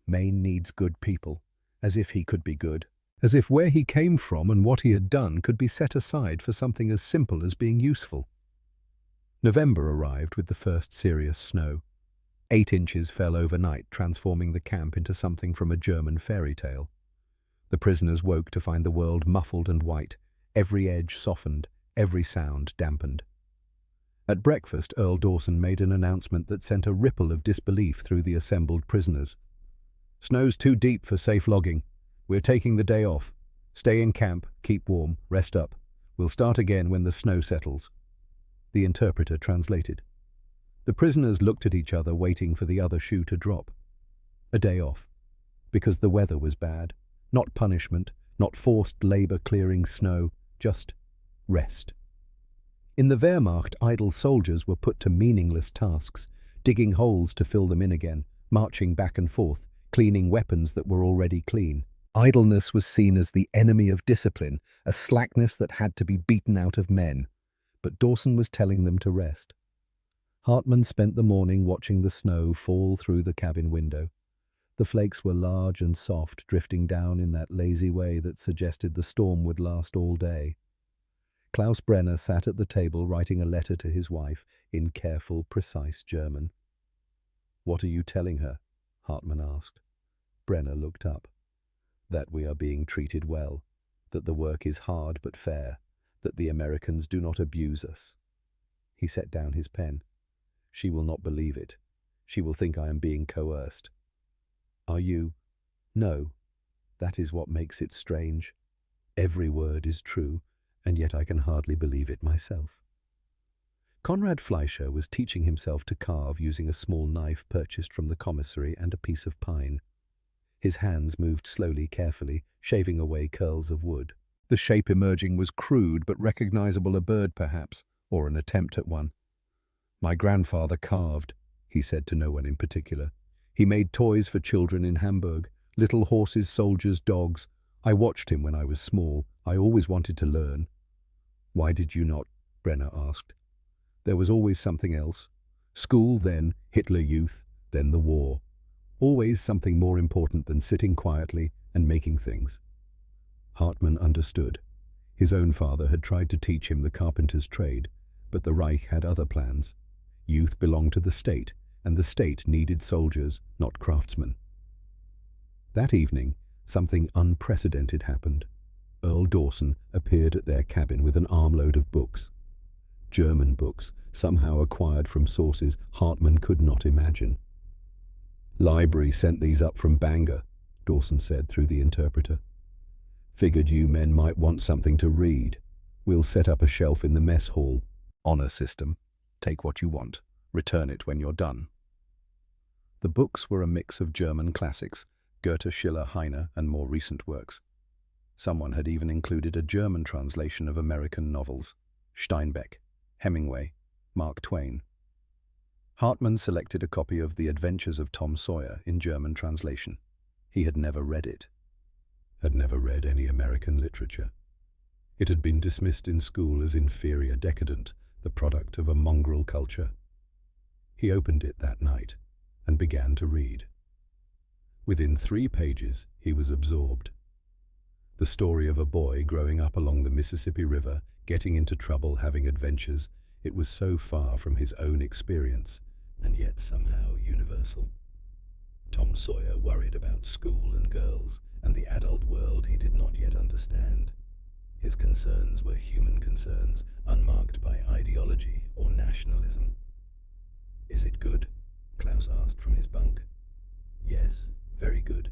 S1: Maine needs good people, as if he could be good. As if where he came from and what he had done could be set aside for something as simple as being useful. November arrived with the first serious snow. 8 inches fell overnight, transforming the camp into something from a German fairy tale. The prisoners woke to find the world muffled and white, every edge softened, every sound dampened. At breakfast, Earl Dawson made an announcement that sent a ripple of disbelief through the assembled prisoners. "Snow's too deep for safe logging. We're taking the day off. Stay in camp, keep warm, rest up. We'll start again when the snow settles." The interpreter translated. The prisoners looked at each other, waiting for the other shoe to drop. A day off. Because the weather was bad. Not punishment, not forced labor clearing snow, just rest. In the Wehrmacht, idle soldiers were put to meaningless tasks, digging holes to fill them in again, marching back and forth, cleaning weapons that were already clean. Idleness was seen as the enemy of discipline, a slackness that had to be beaten out of men. But Dawson was telling them to rest. Hartmann spent the morning watching the snow fall through the cabin window. The flakes were large and soft, drifting down in that lazy way that suggested the storm would last all day. Klaus Brenner sat at the table writing a letter to his wife in careful, precise German. "What are you telling her?" Hartmann asked. Brenner looked up. "That we are being treated well, that the work is hard but fair, that the Americans do not abuse us." He set down his pen. "She will not believe it. She will think I am being coerced." "Are you?" "No. That is what makes it strange. Every word is true, and yet I can hardly believe it myself." Conrad Fleischer was teaching himself to carve using a small knife purchased from the commissary and a piece of pine. His hands moved slowly, carefully, shaving away curls of wood. The shape emerging was crude but recognizable, a bird perhaps, or an attempt at one. "My grandfather carved," he said to no one in particular. "He made toys for children in Hamburg, little horses, soldiers, dogs. I watched him when I was small. I always wanted to learn." "Why did you not?" Brenner asked. "There was always something else. School, then Hitler Youth, then the war. Always something more important than sitting quietly and making things." Hartmann understood. His own father had tried to teach him the carpenter's trade, but the Reich had other plans. Youth belonged to the state, and the state needed soldiers, not craftsmen. That evening, something unprecedented happened. Earl Dawson appeared at their cabin with an armload of books. German books, somehow acquired from sources Hartmann could not imagine. "Library sent these up from Bangor," Dawson said through the interpreter. "Figured you men might want something to read. We'll set up a shelf in the mess hall. Honor system. Take what you want. Return it when you're done." The books were a mix of German classics, Goethe, Schiller, Heine, and more recent works. Someone had even included a German translation of American novels: Steinbeck, Hemingway, Mark Twain. Hartmann selected a copy of The Adventures of Tom Sawyer in German translation. He had never read it. Had never read any American literature. It had been dismissed in school as inferior, decadent, the product of a mongrel culture. He opened it that night and began to read. Within 3 pages, he was absorbed. The story of a boy growing up along the Mississippi River, getting into trouble, having adventures. It was so far from his own experience, and yet somehow universal. Tom Sawyer worried about school and girls, and the adult world he did not yet understand. His concerns were human concerns, unmarked by ideology or nationalism. "Is it good?" Klaus asked from his bunk. "Yes, very good."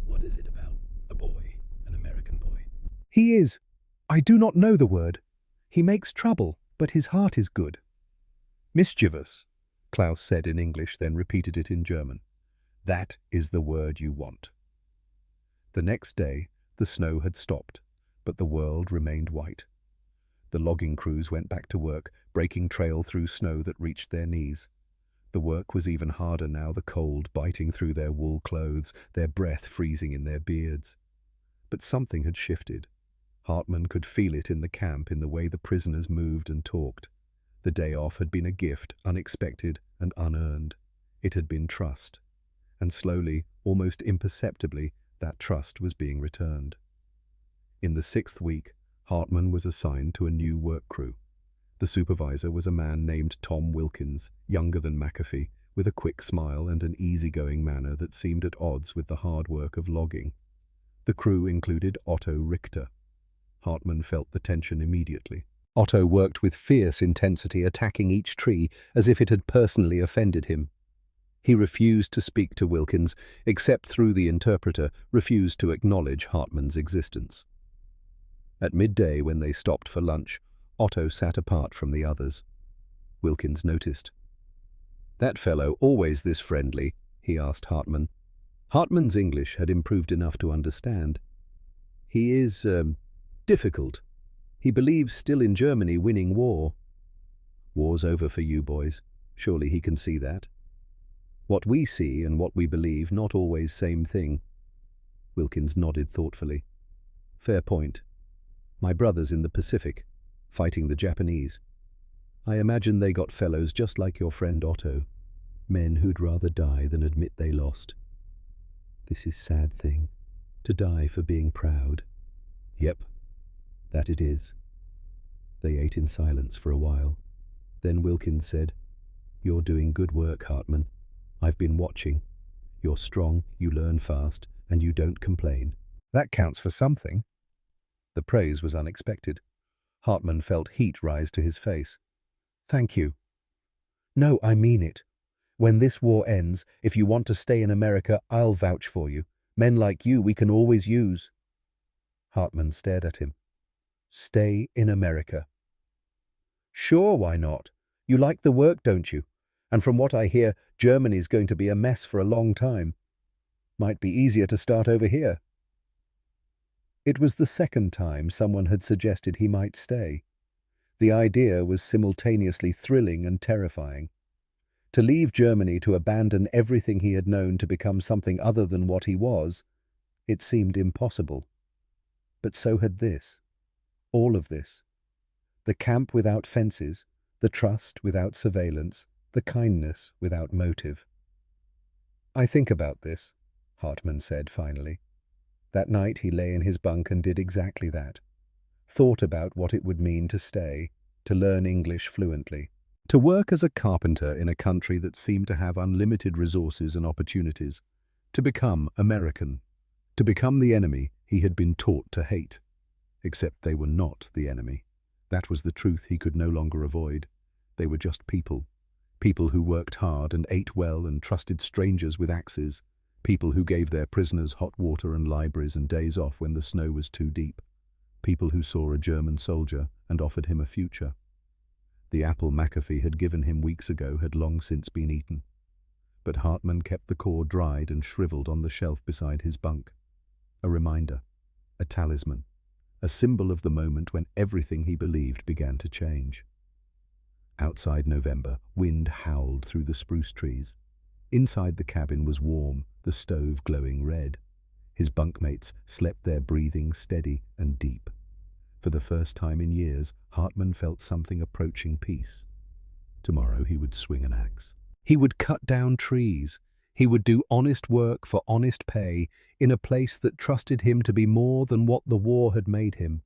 S1: "What is it about? A boy, an American boy?"
S2: "He is. I do not know the word. He makes trouble, but his heart is good."
S1: "Mischievous," Klaus said in English, then repeated it in German. "That is the word you want." The next day, the snow had stopped, but the world remained white. The logging crews went back to work, breaking trail through snow that reached their knees. The work was even harder now, the cold biting through their wool clothes, their breath freezing in their beards. But something had shifted. Hartmann could feel it in the camp, in the way the prisoners moved and talked. The day off had been a gift, unexpected and unearned. It had been trust. And slowly, almost imperceptibly, that trust was being returned. In the 6th week, Hartmann was assigned to a new work crew. The supervisor was a man named Tom Wilkins, younger than McAfee, with a quick smile and an easygoing manner that seemed at odds with the hard work of logging. The crew included Otto Richter. Hartmann felt the tension immediately. Otto worked with fierce intensity, attacking each tree as if it had personally offended him. He refused to speak to Wilkins, except through the interpreter, refused to acknowledge Hartmann's existence. At midday, when they stopped for lunch, Otto sat apart from the others. Wilkins noticed. "That fellow always this friendly?" he asked Hartmann. Hartmann's English had improved enough to understand. "He is, difficult. He believes still in Germany winning war." "War's over for you boys. Surely he can see that." "What we see and what we believe, not always same thing." Wilkins nodded thoughtfully. "Fair point. My brother's in the Pacific, fighting the Japanese. I imagine they got fellows just like your friend Otto, men who'd rather die than admit they lost. This is sad thing, to die for being proud." "Yep, that it is." They ate in silence for a while. Then Wilkins said, "You're doing good work, Hartmann. I've been watching. You're strong, you learn fast, and you don't complain. That counts for something." The praise was unexpected. Hartmann felt heat rise to his face. "Thank you." "No, I mean it. When this war ends, if you want to stay in America, I'll vouch for you. Men like you we can always use." Hartmann stared at him. "Stay in America?" "Sure, why not? You like the work, don't you? And from what I hear, Germany's going to be a mess for a long time. Might be easier to start over here."
S2: It was the second time someone had suggested he might stay. The idea was simultaneously thrilling and terrifying. To leave Germany, to abandon everything he had known to become something other than what he was, it seemed impossible. But so had this. All of this. The camp without fences, the trust without surveillance, the kindness without motive. "I think about this," Hartman said finally. That night he lay in his bunk and did exactly that. Thought about what it would mean to stay, to learn English fluently, to work as a carpenter in a country that seemed to have unlimited resources and opportunities, to become American, to become the enemy he had been taught to hate. Except they were not the enemy. That was the truth he could no longer avoid. They were just people. People who worked hard and ate well and trusted strangers with axes. People who gave their prisoners hot water and libraries and days off when the snow was too deep. People who saw a German soldier and offered him a future. The apple McAfee had given him weeks ago had long since been eaten. But Hartman kept the core dried and shriveled on the shelf beside his bunk. A reminder, a talisman, a symbol of the moment when everything he believed began to change. Outside November, wind howled through the spruce trees. Inside the cabin was warm, the stove glowing red. His bunkmates slept there breathing steady and deep. For the first time in years, Hartman felt something approaching peace. Tomorrow he would swing an axe. He would cut down trees. He would do honest work for honest pay in a place that trusted him to be more than what the war had made him.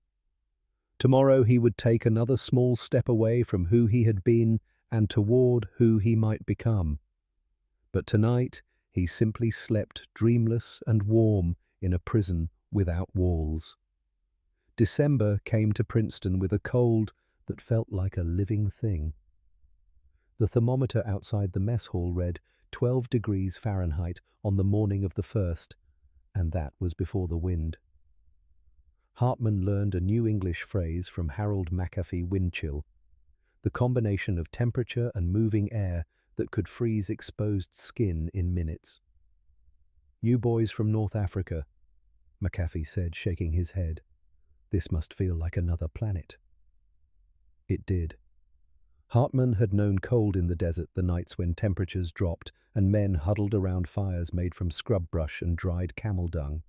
S2: Tomorrow he would take another small step away from who he had been and toward who he might become. But tonight he simply slept dreamless and warm in a prison without walls. December came to Princeton with a cold that felt like a living thing. The thermometer outside the mess hall read 12 degrees Fahrenheit on the morning of the 1st, and that was before the wind. Hartman learned a new English phrase from Harold McAfee: wind chill, the combination of temperature and moving air that could freeze exposed skin in minutes. "You boys from North Africa," McAfee said, shaking his head. "This must feel like another planet." It did. Hartman had known cold in the desert the nights when temperatures dropped and men huddled around fires made from scrub brush and dried camel dung.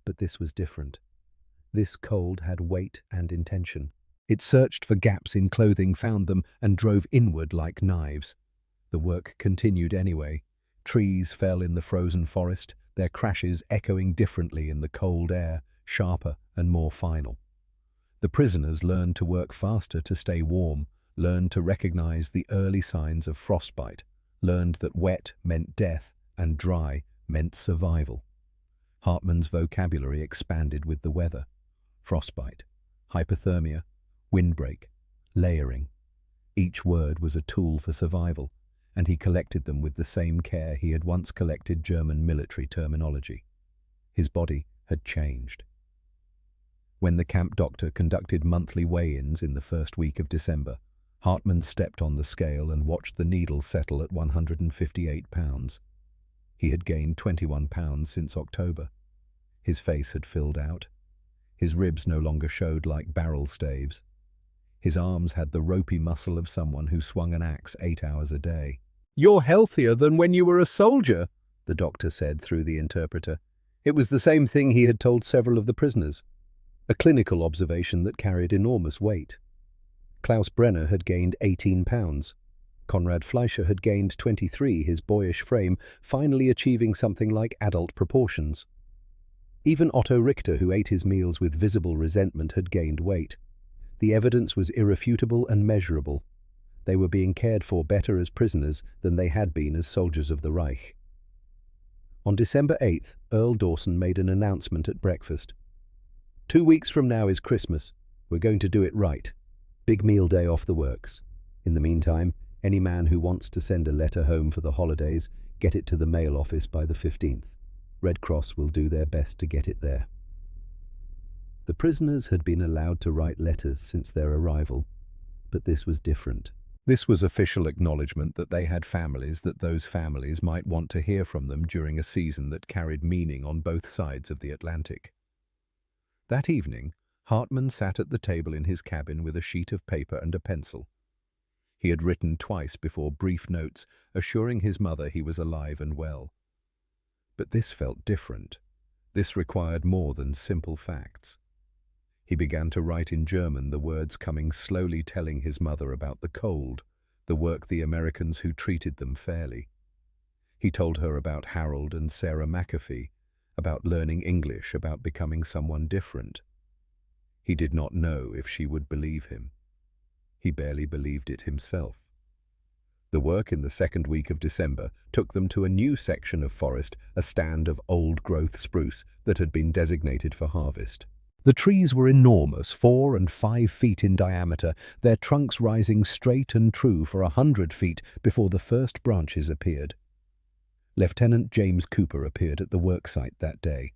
S2: But this was different. This cold had weight and intention. It searched for gaps in clothing, found them, and drove inward like knives. The work continued anyway. Trees fell in the frozen forest, their crashes echoing differently in the cold air, sharper and more final. The prisoners learned to work faster to stay warm, learned to recognize the early signs of frostbite, learned that wet meant death and dry meant survival. Hartman's vocabulary expanded with the weather. Frostbite, hypothermia, windbreak, layering. Each word was a tool for survival, and he collected them with the same care he had once collected German military terminology. His body had changed. When the camp doctor conducted monthly weigh-ins in the first week of December, Hartman stepped on the scale and watched the needle settle at 158 pounds. He had gained 21 pounds since October. His face had filled out. His ribs no longer showed like barrel staves. His arms had the ropey muscle of someone who swung an axe 8 hours a day. "You're healthier than when you were a soldier," the doctor said through the interpreter. It was the same thing he had told several of the prisoners. A clinical observation that carried enormous weight. Klaus Brenner had gained 18 pounds. Konrad Fleischer had gained 23, his boyish frame finally achieving something like adult proportions. Even Otto Richter, who ate his meals with visible resentment, had gained weight. The evidence was irrefutable and measurable. They were being cared for better as prisoners than they had been as soldiers of the Reich. On December 8th, Earl Dawson made an announcement at breakfast. 2 weeks from now is Christmas. We're going to do it right. Big meal day off the works. In the meantime, any man who wants to send a letter home for the holidays, get it to the mail office by the 15th. Red Cross will do their best to get it there. The prisoners had been allowed to write letters since their arrival, but this was different. This was official acknowledgement that they had families, that those families might want to hear from them during a season that carried meaning on both sides of the Atlantic.
S1: That evening, Hartman sat at the table in his cabin with a sheet of paper and a pencil. He had written twice before brief notes, assuring his mother he was alive and well. But this felt different. This required more than simple facts. He began to write in German, the words coming slowly, telling his mother about the cold, the work the Americans who treated them fairly. He told her about Harold and Sarah McAfee, about learning English, about becoming someone different. He did not know if she would believe him. He barely believed it himself. The work in the second week of December took them to a new section of forest, a stand of old-growth spruce that had been designated for harvest. The trees were enormous, 4 and 5 feet in diameter, their trunks rising straight and true for 100 feet before the first branches appeared. Lieutenant James Cooper appeared at the worksite that day.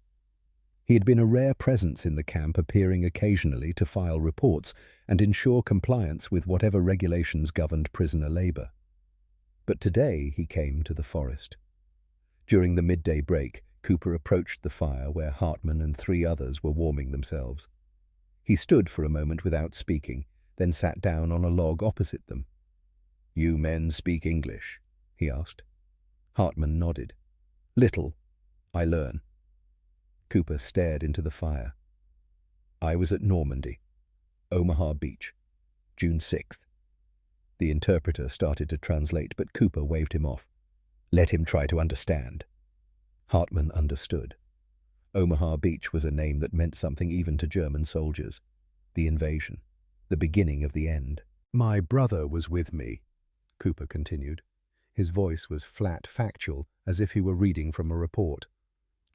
S1: He had been a rare presence in the camp, appearing occasionally to file reports and ensure compliance with whatever regulations governed prisoner labor. But today he came to the forest. During the midday break, Cooper approached the fire where Hartman and 3 others were warming themselves. He stood for a moment without speaking, then sat down on a log opposite them. "You men speak English?" he asked. Hartman nodded. "Little. I learn." Cooper stared into the fire. "I was at Normandy, Omaha Beach, June 6th. The interpreter started to translate, but Cooper waved him off. "Let him try to understand." Hartman understood. Omaha Beach was a name that meant something even to German soldiers. The invasion. The beginning of the end. "My brother was with me," Cooper continued. His voice was flat, factual, as if he were reading from a report.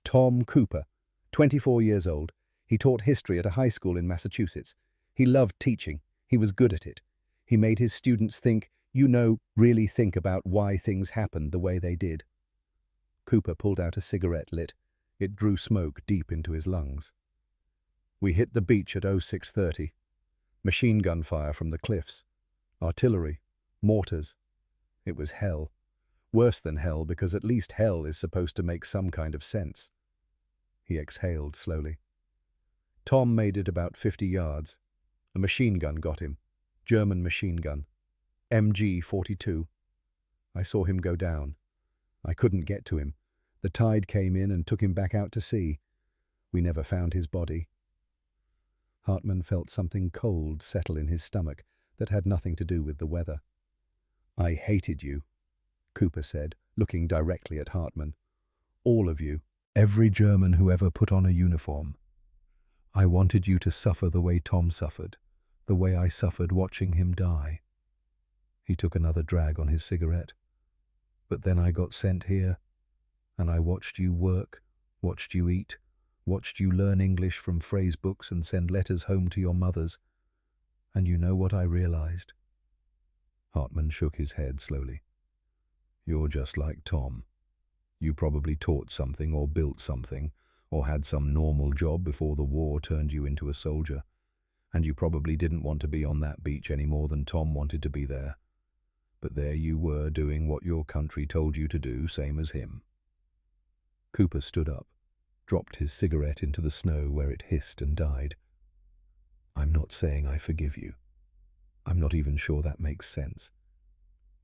S1: "Tom Cooper, 24 years old. He taught history at a high school in Massachusetts. He loved teaching. He was good at it. He made his students think, really think about why things happened the way they did." Cooper pulled out a cigarette lit. It drew smoke deep into his lungs. "We hit the beach at 06:30. Machine gun fire from the cliffs. Artillery. Mortars. It was hell. Worse than hell, because at least hell is supposed to make some kind of sense." He exhaled slowly. "Tom made it about 50 yards. A machine gun got him. German machine gun. MG-42. I saw him go down. I couldn't get to him. The tide came in and took him back out to sea. We never found his body." Hartman felt something cold settle in his stomach that had nothing to do with the weather. "I hated you," Cooper said, looking directly at Hartman. "All of you. Every German who ever put on a uniform. I wanted you to suffer the way Tom suffered, the way I suffered watching him die." He took another drag on his cigarette. "But then I got sent here, and I watched you work, watched you eat, watched you learn English from phrase books and send letters home to your mothers. And you know what I realized?" Hartman shook his head slowly. "You're just like Tom. You probably taught something or built something or had some normal job before the war turned you into a soldier. And you probably didn't want to be on that beach any more than Tom wanted to be there. But there you were doing what your country told you to do, same as him." Cooper stood up, dropped his cigarette into the snow where it hissed and died. "I'm not saying I forgive you. I'm not even sure that makes sense.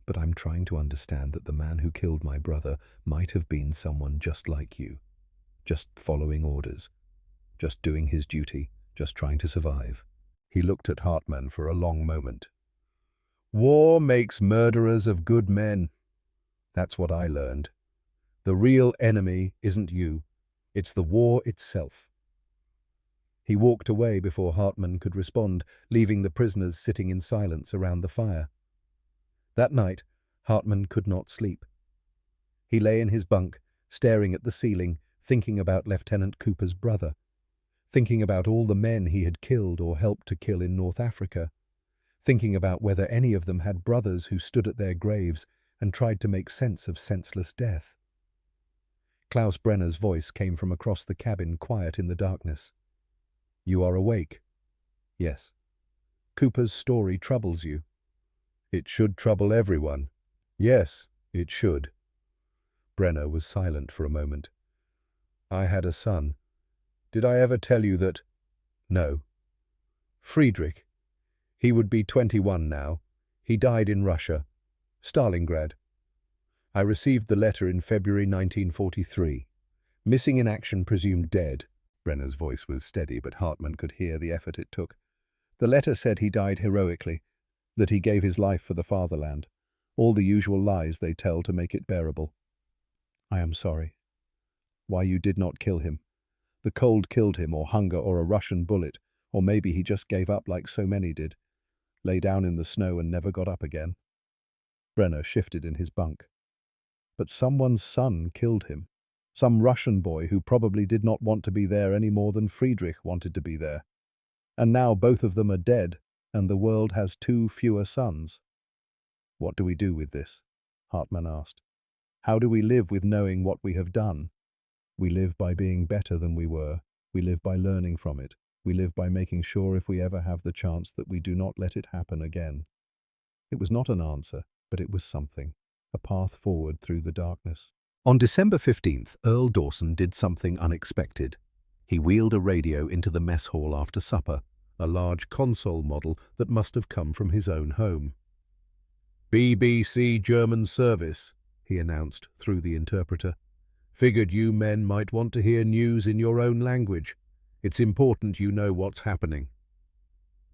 S1: But I'm trying to understand that the man who killed my brother might have been someone just like you, just following orders, just doing his duty, just trying to survive." He looked at Hartman for a long moment. "War makes murderers of good men. That's what I learned. The real enemy isn't you. It's the war itself." He walked away before Hartman could respond, leaving the prisoners sitting in silence around the fire. That night, Hartman could not sleep. He lay in his bunk, staring at the ceiling, thinking about Lieutenant Cooper's brother, thinking about all the men he had killed or helped to kill in North Africa, thinking about whether any of them had brothers who stood at their graves and tried to make sense of senseless death. Klaus Brenner's voice came from across the cabin, quiet in the darkness. "You are awake?" "Yes." "Cooper's story troubles you?" "It should trouble everyone. Yes, it should." Brenner was silent for a moment. "I had a son. Did I ever tell you that—"
S2: No. Friedrich. He would be 21 now. He died in Russia. Stalingrad. I received the letter in February 1943. Missing in action, presumed dead. Brenner's voice was steady, but Hartmann could hear the effort it took. The letter said he died heroically, that he gave his life for the fatherland. All the usual lies they tell to make it bearable. I am sorry. Why you did not kill him. The cold killed him, or hunger, or a Russian bullet, or maybe he just gave up like so many did. Lay down in the snow and never got up again. Brenner shifted in his bunk. But someone's son killed him. Some Russian boy who probably did not want to be there any more than Friedrich wanted to be there. And now both of them are dead, and the world has 2 fewer sons. What do we do with this? Hartmann asked. How do we live with knowing what we have done? We live by being better than we were. We live by learning from it. We live by making sure if we ever have the chance that we do not let it happen again. It was not an answer, but it was something. A path forward through the darkness.
S1: On December 15th, Earl Dawson did something unexpected. He wheeled a radio into the mess hall after supper, a large console model that must have come from his own home. BBC German service, he announced through the interpreter. Figured you men might want to hear news in your own language. It's important you know what's happening.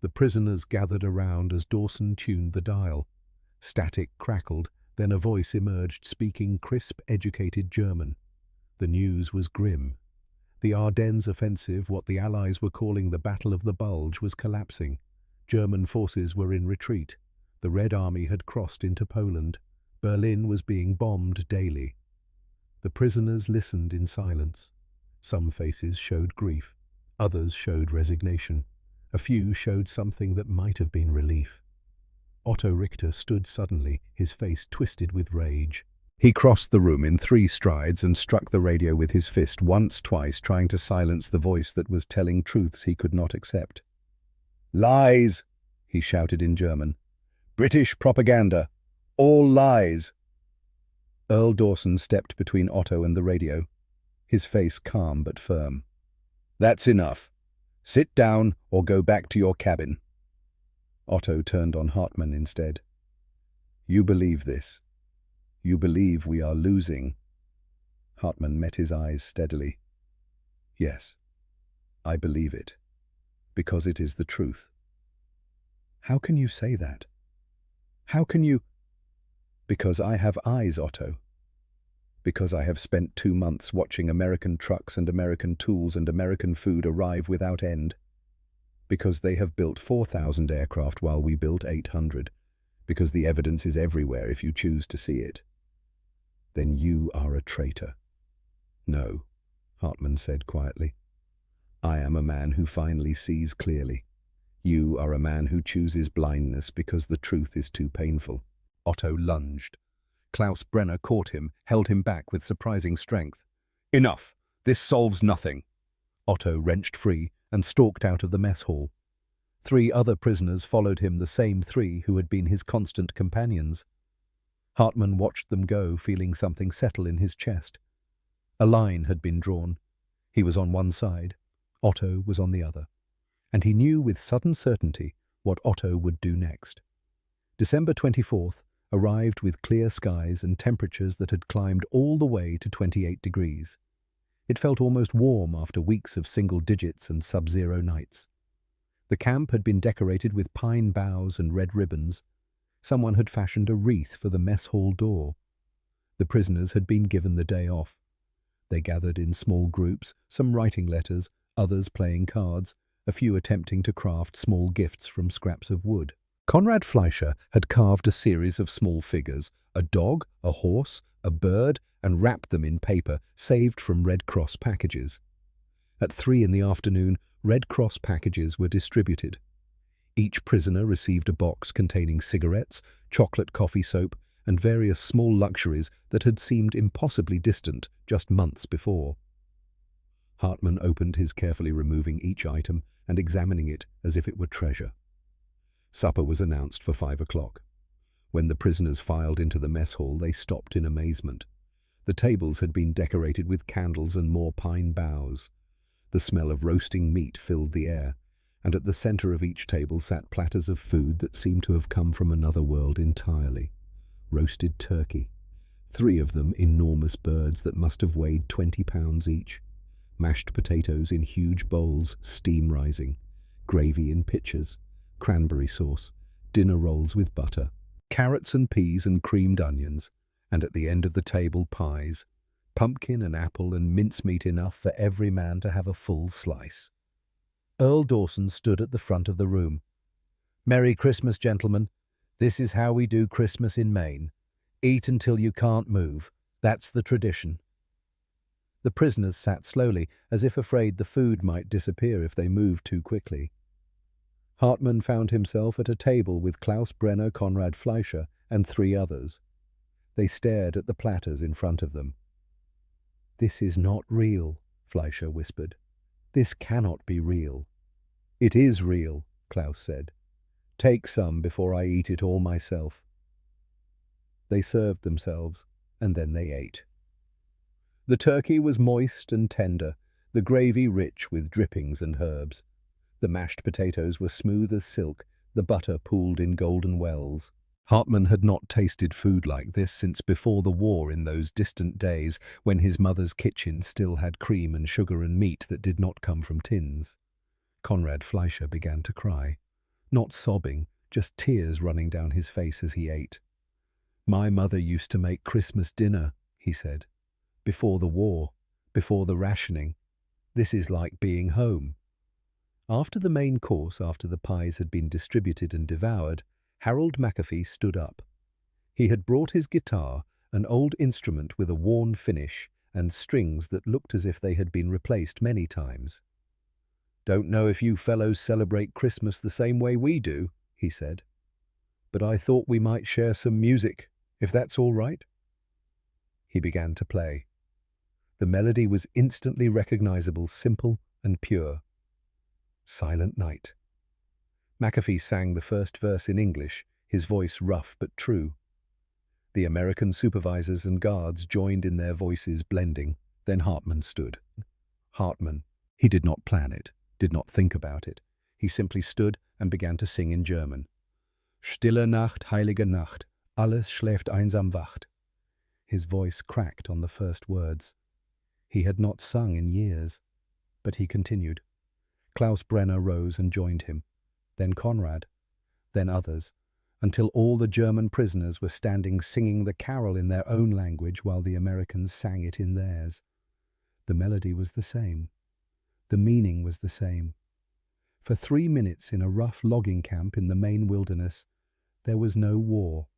S1: The prisoners gathered around as Dawson tuned the dial. Static crackled, then a voice emerged speaking crisp, educated German. The news was grim. The Ardennes offensive, what the Allies were calling the Battle of the Bulge, was collapsing. German forces were in retreat. The Red Army had crossed into Poland. Berlin was being bombed daily. The prisoners listened in silence. Some faces showed grief. Others showed resignation. A few showed something that might have been relief. Otto Richter stood suddenly, his face twisted with rage. He crossed the room in 3 strides and struck the radio with his fist once, twice, trying to silence the voice that was telling truths he could not accept. "Lies!" he shouted in German. "British propaganda! All lies!" Earl Dawson stepped between Otto and the radio, his face calm but firm. "That's enough. Sit down or go back to your cabin." Otto turned on Hartmann instead. "You believe this? You believe we are losing?" Hartmann met his eyes steadily. "Yes, I believe it, because it is the truth." "How can you say that? How can you—" "Because I have eyes, Otto. Because I have spent 2 months watching American trucks and American tools and American food arrive without end. Because they have built 4,000 aircraft while we built 800. Because the evidence is everywhere if you choose to see it. Then you are a traitor." "No," Hartmann said quietly. "I am a man who finally sees clearly. You are a man who chooses blindness because the truth is too painful." Otto lunged. Klaus Brenner caught him, held him back with surprising strength. "Enough! This solves nothing!" Otto wrenched free and stalked out of the mess hall. 3 other prisoners followed him, the same 3 who had been his constant companions. Hartmann watched them go, feeling something settle in his chest. A line had been drawn. He was on one side, Otto was on the other, and he knew with sudden certainty what Otto would do next. December 24th arrived with clear skies and temperatures that had climbed all the way to 28 degrees. It felt almost warm after weeks of single digits and sub-zero nights. The camp had been decorated with pine boughs and red ribbons. Someone had fashioned a wreath for the mess hall door. The prisoners had been given the day off. They gathered in small groups, some writing letters, others playing cards, a few attempting to craft small gifts from scraps of wood. Conrad Fleischer had carved a series of small figures, a dog, a horse, a bird, and wrapped them in paper saved from Red Cross packages. At 3 in the afternoon, Red Cross packages were distributed. Each prisoner received a box containing cigarettes, chocolate coffee soap, and various small luxuries that had seemed impossibly distant just months before. Hartmann opened his, carefully removing each item and examining it as if it were treasure. Supper was announced for 5 o'clock. When the prisoners filed into the mess hall, they stopped in amazement. The tables had been decorated with candles and more pine boughs. The smell of roasting meat filled the air, and at the center of each table sat platters of food that seemed to have come from another world entirely. Roasted turkey, 3 of them enormous birds that must have weighed 20 pounds each, mashed potatoes in huge bowls, steam rising, gravy in pitchers, cranberry sauce, dinner rolls with butter, carrots and peas and creamed onions, and at the end of the table pies, pumpkin and apple and mincemeat enough for every man to have a full slice. Earl Dawson stood at the front of the room. "Merry Christmas, gentlemen. This is how we do Christmas in Maine. Eat until you can't move. That's the tradition." The prisoners sat slowly, as if afraid the food might disappear if they moved too quickly. Hartmann found himself at a table with Klaus Brenner, Konrad Fleischer, and 3 others. They stared at the platters in front of them. "This is not real," Fleischer whispered. "This cannot be real." "It is real," Klaus said. "Take some before I eat it all myself." They served themselves, and then they ate. The turkey was moist and tender, the gravy rich with drippings and herbs. The mashed potatoes were smooth as silk, the butter pooled in golden wells. Hartmann had not tasted food like this since before the war, in those distant days when his mother's kitchen still had cream and sugar and meat that did not come from tins. Konrad Fleischer began to cry. Not sobbing, just tears running down his face as he ate. "My mother used to make Christmas dinner," he said. "Before the war, before the rationing. This is like being home." After the main course, after the pies had been distributed and devoured, Harold McAfee stood up. He had brought his guitar, an old instrument with a worn finish and strings that looked as if they had been replaced many times. "Don't know if you fellows celebrate Christmas the same way we do," he said, "but I thought we might share some music, if that's all right." He began to play. The melody was instantly recognizable, simple and pure. "Silent Night." McAfee sang the first verse in English, his voice rough but true. The American supervisors and guards joined in, their voices blending. Then Hartmann stood. Hartmann. He did not plan it, did not think about it. He simply stood and began to sing in German. "Stille Nacht, heilige Nacht, alles schläft einsam wacht." His voice cracked on the first words. He had not sung in years, but he continued. Klaus Brenner rose and joined him, then Konrad, then others, until all the German prisoners were standing singing the carol in their own language while the Americans sang it in theirs. The melody was the same. The meaning was the same. For 3 minutes in a rough logging camp in the Maine wilderness, there was no war.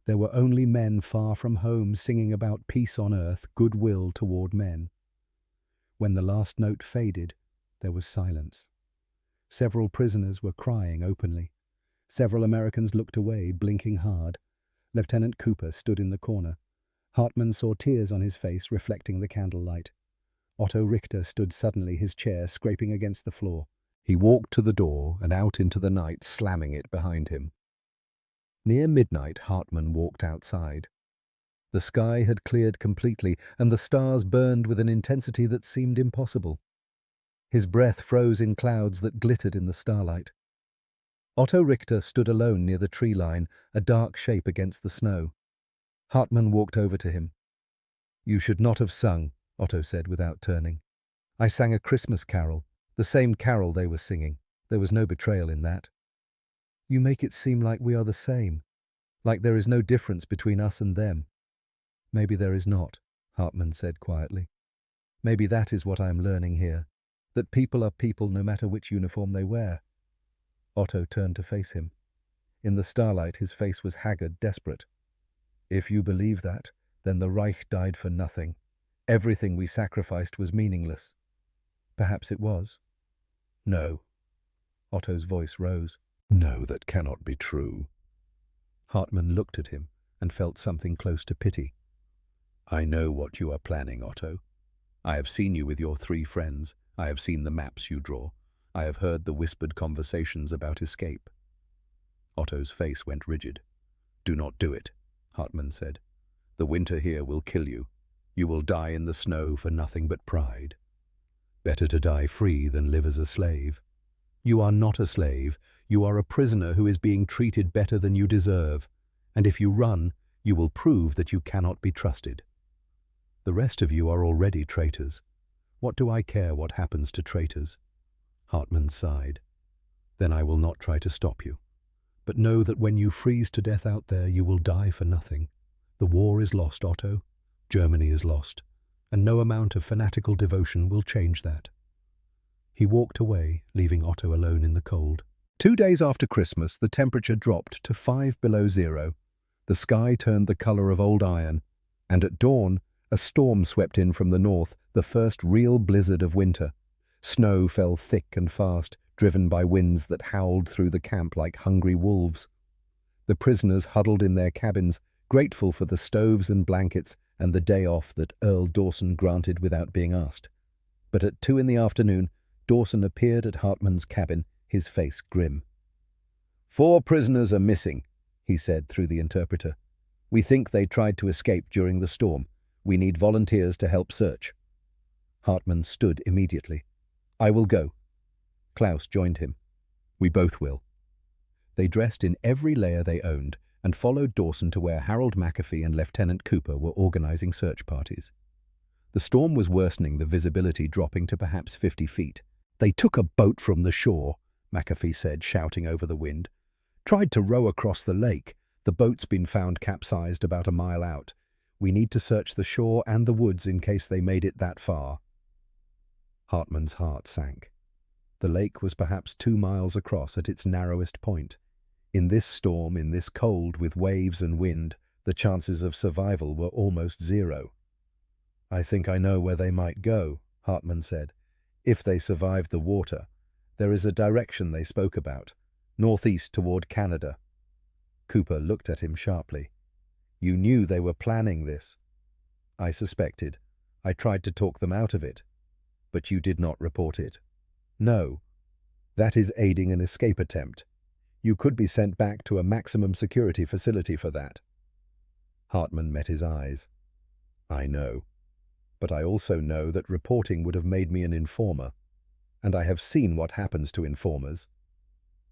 S1: There were only men far from home singing about peace on earth, goodwill toward men. When the last note faded, there was silence. Several prisoners were crying openly. Several Americans looked away, blinking hard. Lieutenant Cooper stood in the corner. Hartmann saw tears on his face, reflecting the candlelight. Otto Richter stood suddenly, his chair scraping against the floor. He walked to the door and out into the night, slamming it behind him. Near midnight, Hartmann walked outside. The sky had cleared completely, and the stars burned with an intensity that seemed impossible. His breath froze in clouds that glittered in the starlight. Otto Richter stood alone near the tree line, a dark shape against the snow. Hartmann walked over to him. "You should not have sung," Otto said without turning. "I sang a Christmas carol, the same carol they were singing. There was no betrayal in that." "You make it seem like we are the same, like there is no difference between us and them." "Maybe there is not," Hartmann said quietly. "Maybe that is what I am learning here, that people are people no matter which uniform they wear." Otto turned to face him. In the starlight his face was haggard, desperate. "If you believe that, then the Reich died for nothing. Everything we sacrificed was meaningless." "Perhaps it was." "No." Otto's voice rose. "No, that cannot be true." Hartmann looked at him and felt something close to pity. "I know what you are planning, Otto. I have seen you with your 3 friends. I have seen the maps you draw. I have heard the whispered conversations about escape." Otto's face went rigid. "Do not do it," Hartmann said. "The winter here will kill you. You will die in the snow for nothing but pride. Better to die free than live as a slave." You are not a slave. You are a prisoner who is being treated better than you deserve. And if you run, you will prove that you cannot be trusted. The rest of you are already traitors. What do I care what happens to traitors? Hartman sighed. Then I will not try to stop you. But know that when you freeze to death out there, you will die for nothing. The war is lost, Otto. Germany is lost. And no amount of fanatical devotion will change that. He walked away, leaving Otto alone in the cold. 2 days after Christmas, the temperature dropped to 5 below zero. The sky turned the color of old iron, and at dawn, a storm swept in from the north, the first real blizzard of winter. Snow fell thick and fast, driven by winds that howled through the camp like hungry wolves. The prisoners huddled in their cabins, grateful for the stoves and blankets and the day off that Earl Dawson granted without being asked. But at 2 in the afternoon, Dawson appeared at Hartman's cabin, his face grim. 4 prisoners are missing, he said through the interpreter. We think they tried to escape during the storm. We need volunteers to help search. Hartman stood immediately. I will go. Klaus joined him. We both will. They dressed in every layer they owned and followed Dawson to where Harold McAfee and Lieutenant Cooper were organizing search parties. The storm was worsening, the visibility dropping to perhaps 50 feet. They took a boat from the shore, McAfee said, shouting over the wind. Tried to row across the lake. The boat's been found capsized about a mile out. We need to search the shore and the woods in case they made it that far. Hartman's heart sank. The lake was perhaps 2 miles across at its narrowest point. In this storm, in this cold, with waves and wind, the chances of survival were almost zero. I think I know where they might go, Hartman said. If they survived the water, there is a direction they spoke about, northeast toward Canada. Cooper looked at him sharply. You knew they were planning this. I suspected. I tried to talk them out of it. But you did not report it. No. That is aiding an escape attempt. You could be sent back to a maximum security facility for that. Hartman met his eyes. I know. But I also know that reporting would have made me an informer. And I have seen what happens to informers.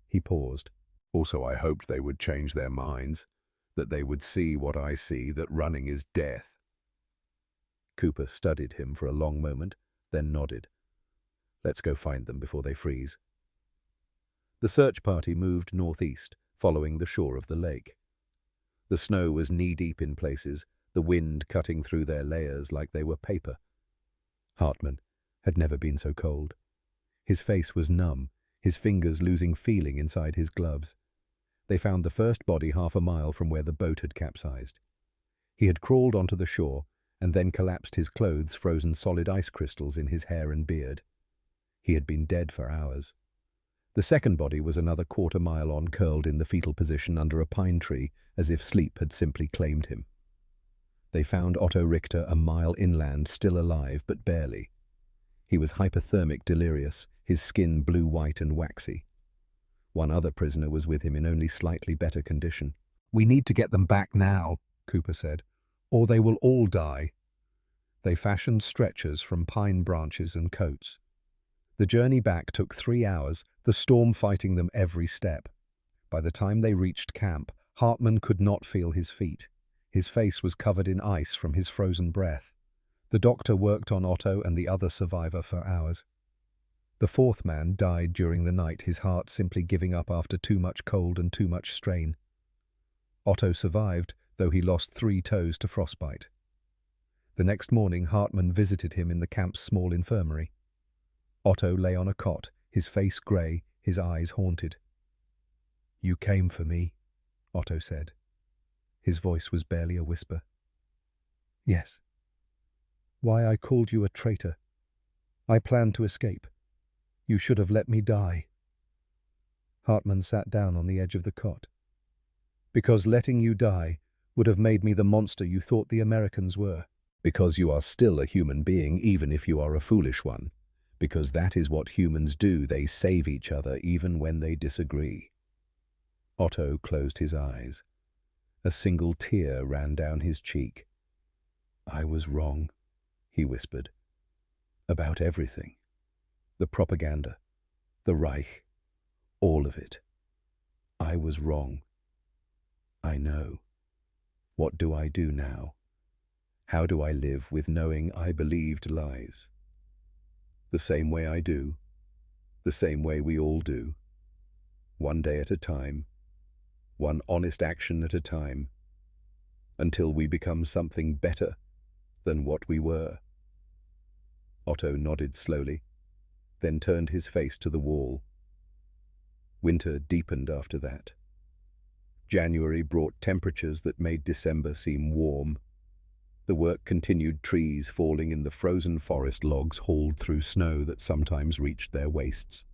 S1: He paused. Also, I hoped they would change their minds, that they would see what I see, that running is death. Cooper studied him for a long moment, then nodded. Let's go find them before they freeze. The search party moved northeast, following the shore of the lake. The snow was knee-deep in places, the wind cutting through their layers like they were paper. Hartman had never been so cold. His face was numb, his fingers losing feeling inside his gloves. They found the first body half a mile from where the boat had capsized. He had crawled onto the shore and then collapsed, his clothes frozen solid ice crystals in his hair and beard. He had been dead for hours. The second body was another quarter-mile on, curled in the fetal position under a pine tree, as if sleep had simply claimed him. They found Otto Richter a mile inland, still alive, but barely. He was hypothermic delirious, his skin blue-white and waxy. One other prisoner was with him in only slightly better condition. We need to get them back now, Cooper said, or they will all die. They fashioned stretchers from pine branches and coats. The journey back took 3 hours, the storm fighting them every step. By the time they reached camp, Hartman could not feel his feet. His face was covered in ice from his frozen breath. The doctor worked on Otto and the other survivor for hours. The fourth man died during the night, his heart simply giving up after too much cold and too much strain. Otto survived, though he lost 3 toes to frostbite. The next morning, Hartman visited him in the camp's small infirmary. Otto lay on a cot, his face grey, his eyes haunted. You came for me, Otto said. His voice was barely a whisper. Yes. Why I called you a traitor. I planned to escape. You should have let me die. Hartman sat down on the edge of the cot. Because letting you die would have made me the monster you thought the Americans were. Because you are still a human being, even if you are a foolish one. Because that is what humans do, they save each other even when they disagree. Otto closed his eyes. A single tear ran down his cheek. I was wrong, he whispered. About everything. The propaganda, the Reich,
S2: All of it. I was wrong. I know. What do I do now? How do I live with knowing I believed lies? The same way I do, the same way we all do. One day at a time, one honest action at a time, until we become something better than what we were. Otto nodded slowly, then turned his face to the wall. Winter deepened after that. January brought temperatures that made December seem warm. The work continued, trees falling in the frozen forest, logs hauled through snow that sometimes reached their waists.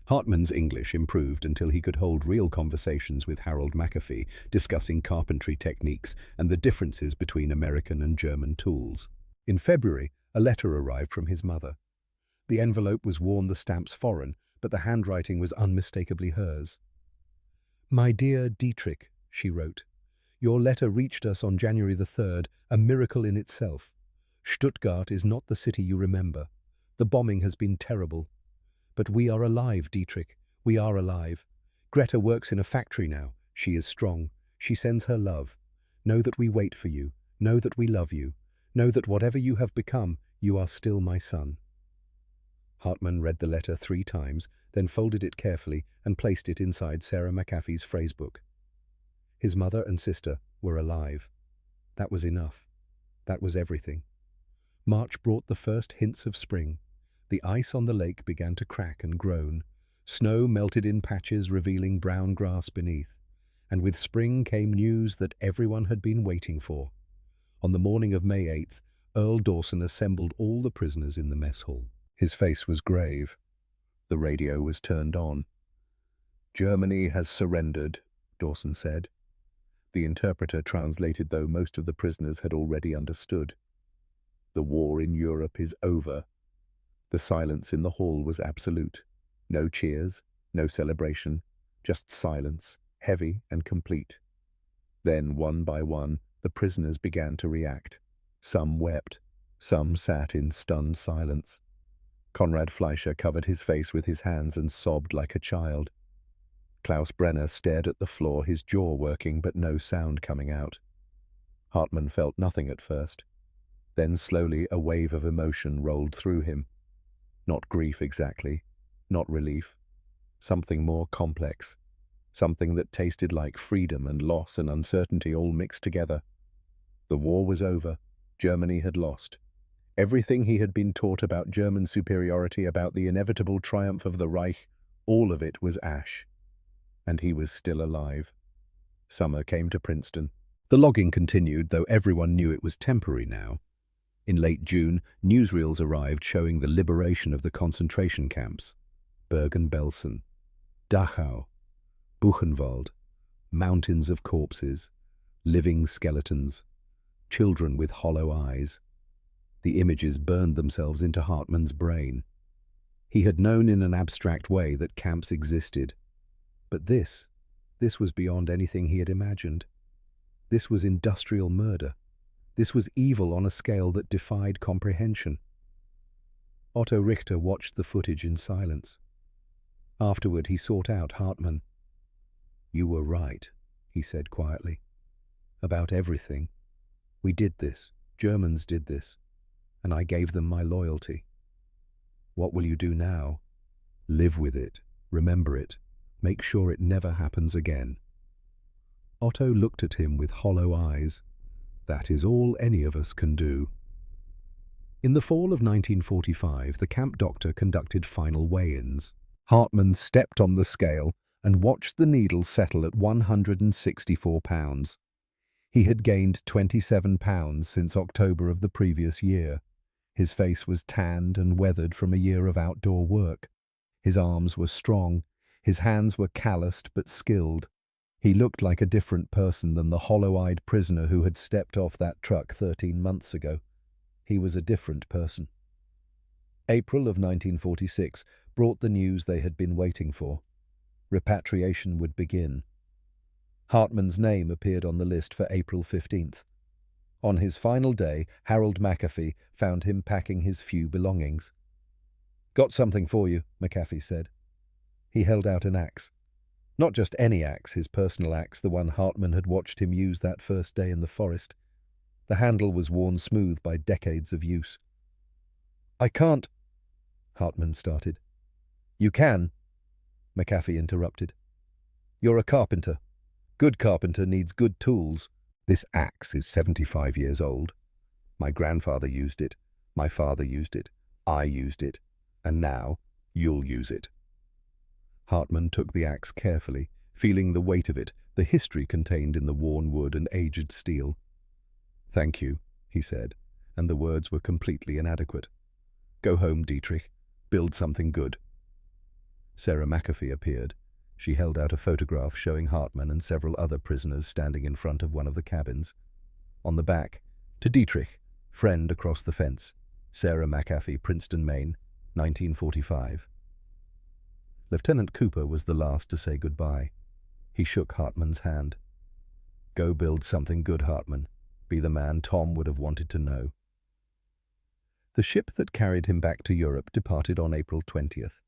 S2: Hartman's English improved until he could hold real conversations with Harold McAfee, discussing carpentry techniques and the differences between American and German tools. In February, a letter arrived from his mother. The envelope was worn, the stamps foreign, but the handwriting was unmistakably hers. "My dear Dietrich," she wrote, "your letter reached us on January the 3rd, a miracle in itself. Stuttgart is not the city you remember. The bombing has been terrible. But we are alive, Dietrich. We are alive. Greta works in a factory now. She is strong. She sends her love. Know that we wait for you. Know that we love you. Know that whatever you have become, you are still my son." Hartman read the letter 3 times, then folded it carefully and placed it inside Sarah McAfee's phrasebook. His mother and sister were alive. That was enough. That was everything. March brought the first hints of spring. The ice on the lake began to crack and groan. Snow melted in patches, revealing brown grass beneath. And with spring came news that everyone had been waiting for. On the morning of May 8th, Earl Dawson assembled all the prisoners in the mess hall. His face was grave. The radio was turned on. "Germany has surrendered," Dawson said. The interpreter translated, though most of the prisoners had already understood. "The war in Europe is over." The silence in the hall was absolute. No cheers, no celebration, just silence, heavy and complete. Then, one by one, the prisoners began to react. Some wept, some sat in stunned silence. Konrad Fleischer covered his face with his hands and sobbed like a child. Klaus Brenner stared at the floor, his jaw working but no sound coming out. Hartman felt nothing at first. Then slowly a wave of emotion rolled through him. Not grief exactly, not relief. Something more complex. Something that tasted like freedom and loss and uncertainty all mixed together. The war was over. Germany had lost. Everything he had been taught about German superiority, about the inevitable triumph of the Reich, all of it was ash. And he was still alive. Summer came to Princeton. The logging continued, though everyone knew it was temporary now. In late June, newsreels arrived showing the liberation of the concentration camps. Bergen-Belsen, Dachau, Buchenwald, mountains of corpses, living skeletons, children with hollow eyes. The images burned themselves into Hartman's brain. He had known in an abstract way that camps existed. But this was beyond anything he had imagined. This was industrial murder. This was evil on a scale that defied comprehension. Otto Richter watched the footage in silence. Afterward, he sought out Hartman. "You were right," he said quietly. "About everything. We did this. Germans did this. And I gave them my loyalty. What will you do now? Live with it. Remember it. Make sure it never happens again." Otto looked at him with hollow eyes. That is all any of us can do. In the fall of 1945, the camp doctor conducted final weigh-ins. Hartman stepped on the scale and watched the needle settle at 164 pounds. He had gained 27 pounds since October of the previous year. His face was tanned and weathered from a year of outdoor work. His arms were strong. His hands were calloused but skilled. He looked like a different person than the hollow-eyed prisoner who had stepped off that truck 13 months ago. He was a different person. April of 1946 brought the news they had been waiting for. Repatriation would begin. Hartman's name appeared on the list for April 15th. On his final day, Harold McAfee found him packing his few belongings. "Got something for you," McAfee said. He held out an axe. Not just any axe, his personal axe, the one Hartman had watched him use that first day in the forest. The handle was worn smooth by decades of use. "I can't," Hartman started. "You can," McAfee interrupted. "You're a carpenter. Good carpenter needs good tools."
S1: "This axe is 75 years old. My grandfather used it, my father used it, I used it, and now you'll use it." Hartman took the axe carefully, feeling the weight of it, the history contained in the worn wood and aged steel. "Thank you," he said, and the words were completely inadequate. "Go home, Dietrich. Build something good." Sarah McAfee appeared. She held out a photograph showing Hartman and several other prisoners standing in front of one of the cabins. On the back, "To Dietrich, friend across the fence. Sarah McAfee, Princeton, Maine, 1945. Lieutenant Cooper was the last to say goodbye. He shook Hartman's hand. "Go build something good, Hartman. Be the man Tom would have wanted to know." The ship that carried him back to Europe departed on April 20th.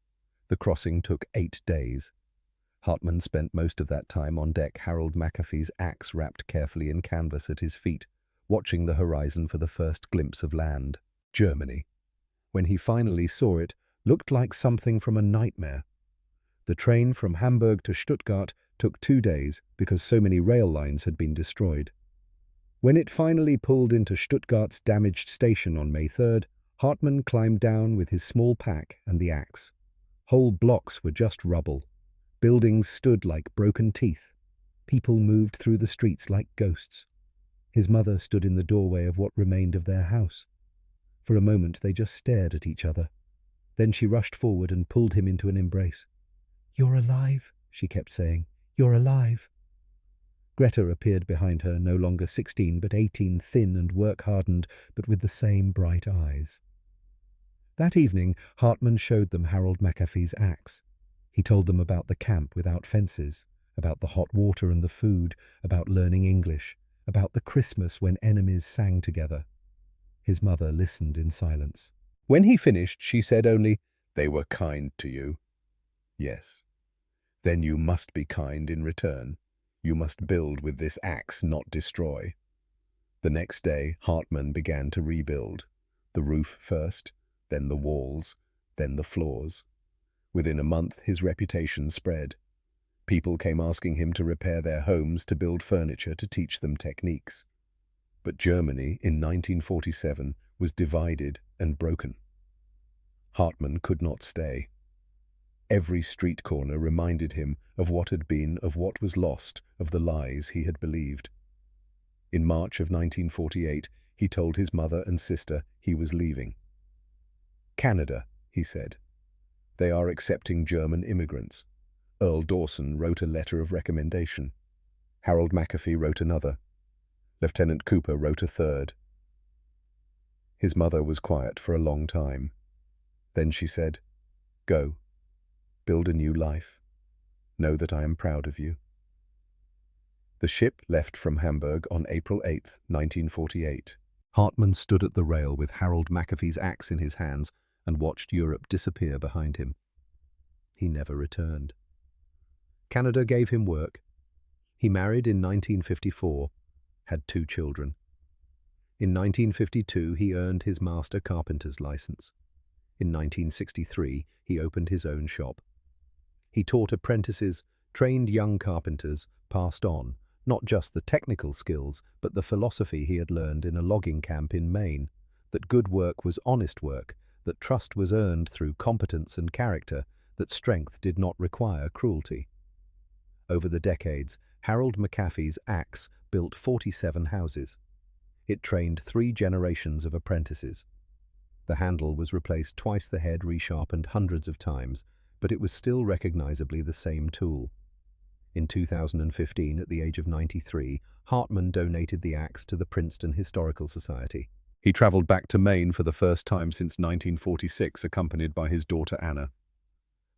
S1: The crossing took 8 days. Hartman spent most of that time on deck, Harold McAfee's axe wrapped carefully in canvas at his feet, watching the horizon for the first glimpse of land. Germany, when he finally saw it, looked like something from a nightmare. The train from Hamburg to Stuttgart took 2 days because so many rail lines had been destroyed. When it finally pulled into Stuttgart's damaged station on May 3rd, Hartman climbed down with his small pack and the axe. Whole blocks were just rubble. Buildings stood like broken teeth. People moved through the streets like ghosts. His mother stood in the doorway of what remained of their house. For a moment they just stared at each other. Then she rushed forward and pulled him into an embrace. "You're alive," she kept saying. "You're alive." Greta appeared behind her, no longer 16 but 18, thin and work-hardened, but with the same bright eyes. That evening, Hartman showed them Harold McAfee's axe. He told them about the camp without fences, about the hot water and the food, about learning English, about the Christmas when enemies sang together. His mother listened in silence. When he finished, she said only, "They were kind to you." "Yes. Then you must be kind in return. You must build with this axe, not destroy." The next day, Hartman began to rebuild. The roof first, then the walls, then the floors. Within a month, his reputation spread. People came asking him to repair their homes, to build furniture, to teach them techniques. But Germany, in 1947, was divided and broken. Hartman could not stay. Every street corner reminded him of what had been, of what was lost, of the lies he had believed. In March of 1948, he told his mother and sister he was leaving. "Canada," he said. "They are accepting German immigrants." Earl Dawson wrote a letter of recommendation. Harold McAfee wrote another. Lieutenant Cooper wrote a third. His mother was quiet for a long time. Then she said, "Go. Build a new life. Know that I am proud of you." The ship left from Hamburg on April 8, 1948. Hartman stood at the rail with Harold McAfee's axe in his hands and watched Europe disappear behind him. He never returned. Canada gave him work. He married in 1954, had 2 children. In 1952, he earned his master carpenter's license. In 1963, he opened his own shop. He taught apprentices, trained young carpenters, passed on, not just the technical skills, but the philosophy he had learned in a logging camp in Maine, that good work was honest work, that trust was earned through competence and character, that strength did not require cruelty. Over the decades, Harold McAfee's axe built 47 houses. It trained 3 generations of apprentices. The handle was replaced twice, the head resharpened hundreds of times, but it was still recognizably the same tool. In 2015, at the age of 93, Hartman donated the axe to the Princeton Historical Society. He traveled back to Maine for the first time since 1946, accompanied by his daughter Anna.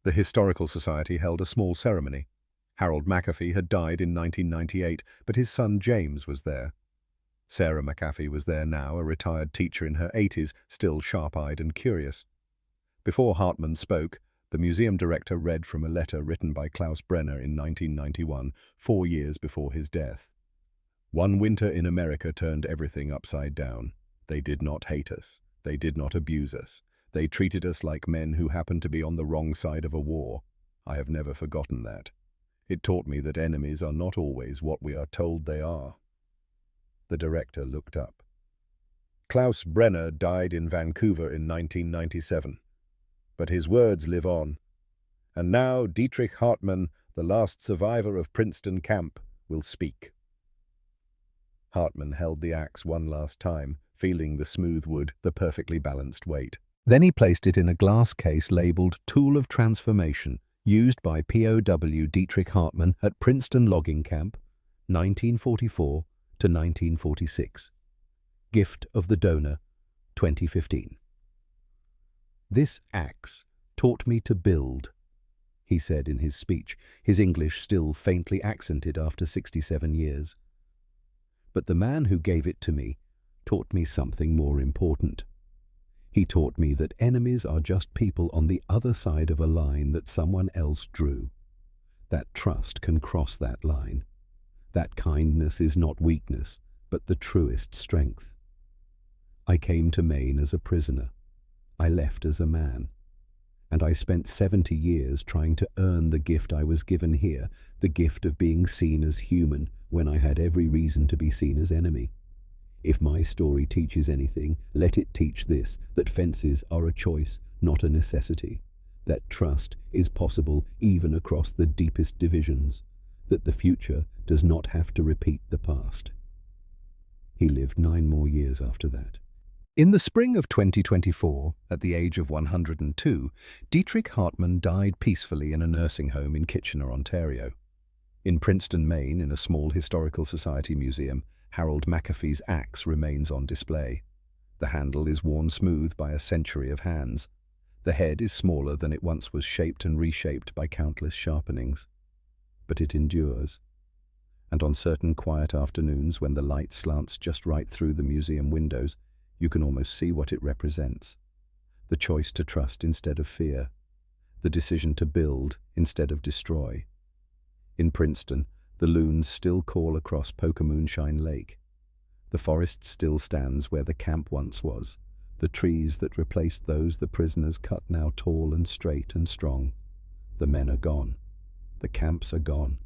S1: The Historical Society held a small ceremony. Harold McAfee had died in 1998, but his son James was there. Sarah McAfee was there now, a retired teacher in her 80s, still sharp-eyed and curious. Before Hartman spoke, The museum director read from a letter written by Klaus Brenner in 1991, 4 years before his death. One winter in America turned everything upside down. They did not hate us. They did not abuse us. They treated us like men who happened to be on the wrong side of a war. I have never forgotten that. It taught me that enemies are not always what we are told they are. The director looked up. Klaus Brenner died in Vancouver in 1997. But his words live on. And now Dietrich Hartmann, the last survivor of Princeton camp, will speak. Hartmann held the axe one last time, feeling the smooth wood, the perfectly balanced weight. Then he placed it in a glass case labeled Tool of Transformation, used by POW Dietrich Hartmann at Princeton Logging Camp, 1944 to 1946. Gift of the donor, 2015. "This axe taught me to build," he said in his speech, his English still faintly accented after 67 years. "But the man who gave it to me taught me something more important. He taught me that enemies are just people on the other side of a line that someone else drew. That trust can cross that line. That kindness is not weakness, but the truest strength. I came to Maine as a prisoner. I left as a man. And I spent 70 years trying to earn the gift I was given here, the gift of being seen as human when I had every reason to be seen as enemy. If my story teaches anything, let it teach this, that fences are a choice, not a necessity. That trust is possible even across the deepest divisions. That the future does not have to repeat the past." He lived 9 more years after that. In the spring of 2024, at the age of 102, Dietrich Hartmann died peacefully in a nursing home in Kitchener, Ontario. In Princeton, Maine, in a small historical society museum, Harold McAfee's axe remains on display. The handle is worn smooth by a century of hands. The head is smaller than it once was, shaped and reshaped by countless sharpenings. But it endures. And on certain quiet afternoons when the light slants just right through the museum windows, you can almost see what it represents. The choice to trust instead of fear. The decision to build instead of destroy. In Princeton, the loons still call across Pokemoonshine Lake. The forest still stands where the camp once was. The trees that replaced those the prisoners cut now tall and straight and strong. The men are gone. The camps are gone.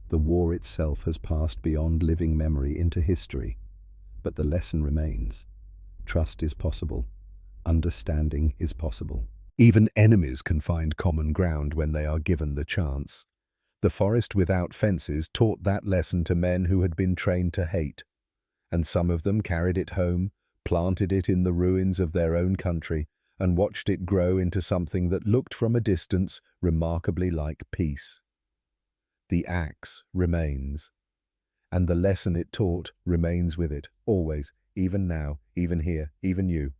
S1: The war itself has passed beyond living memory into history. But the lesson remains. Trust is possible. Understanding is possible. Even enemies can find common ground when they are given the chance. The forest without fences taught that lesson to men who had been trained to hate. And some of them carried it home, planted it in the ruins of their own country, and watched it grow into something that looked from a distance remarkably like peace. The axe remains. And the lesson it taught remains with it, always, even now, even here, even you.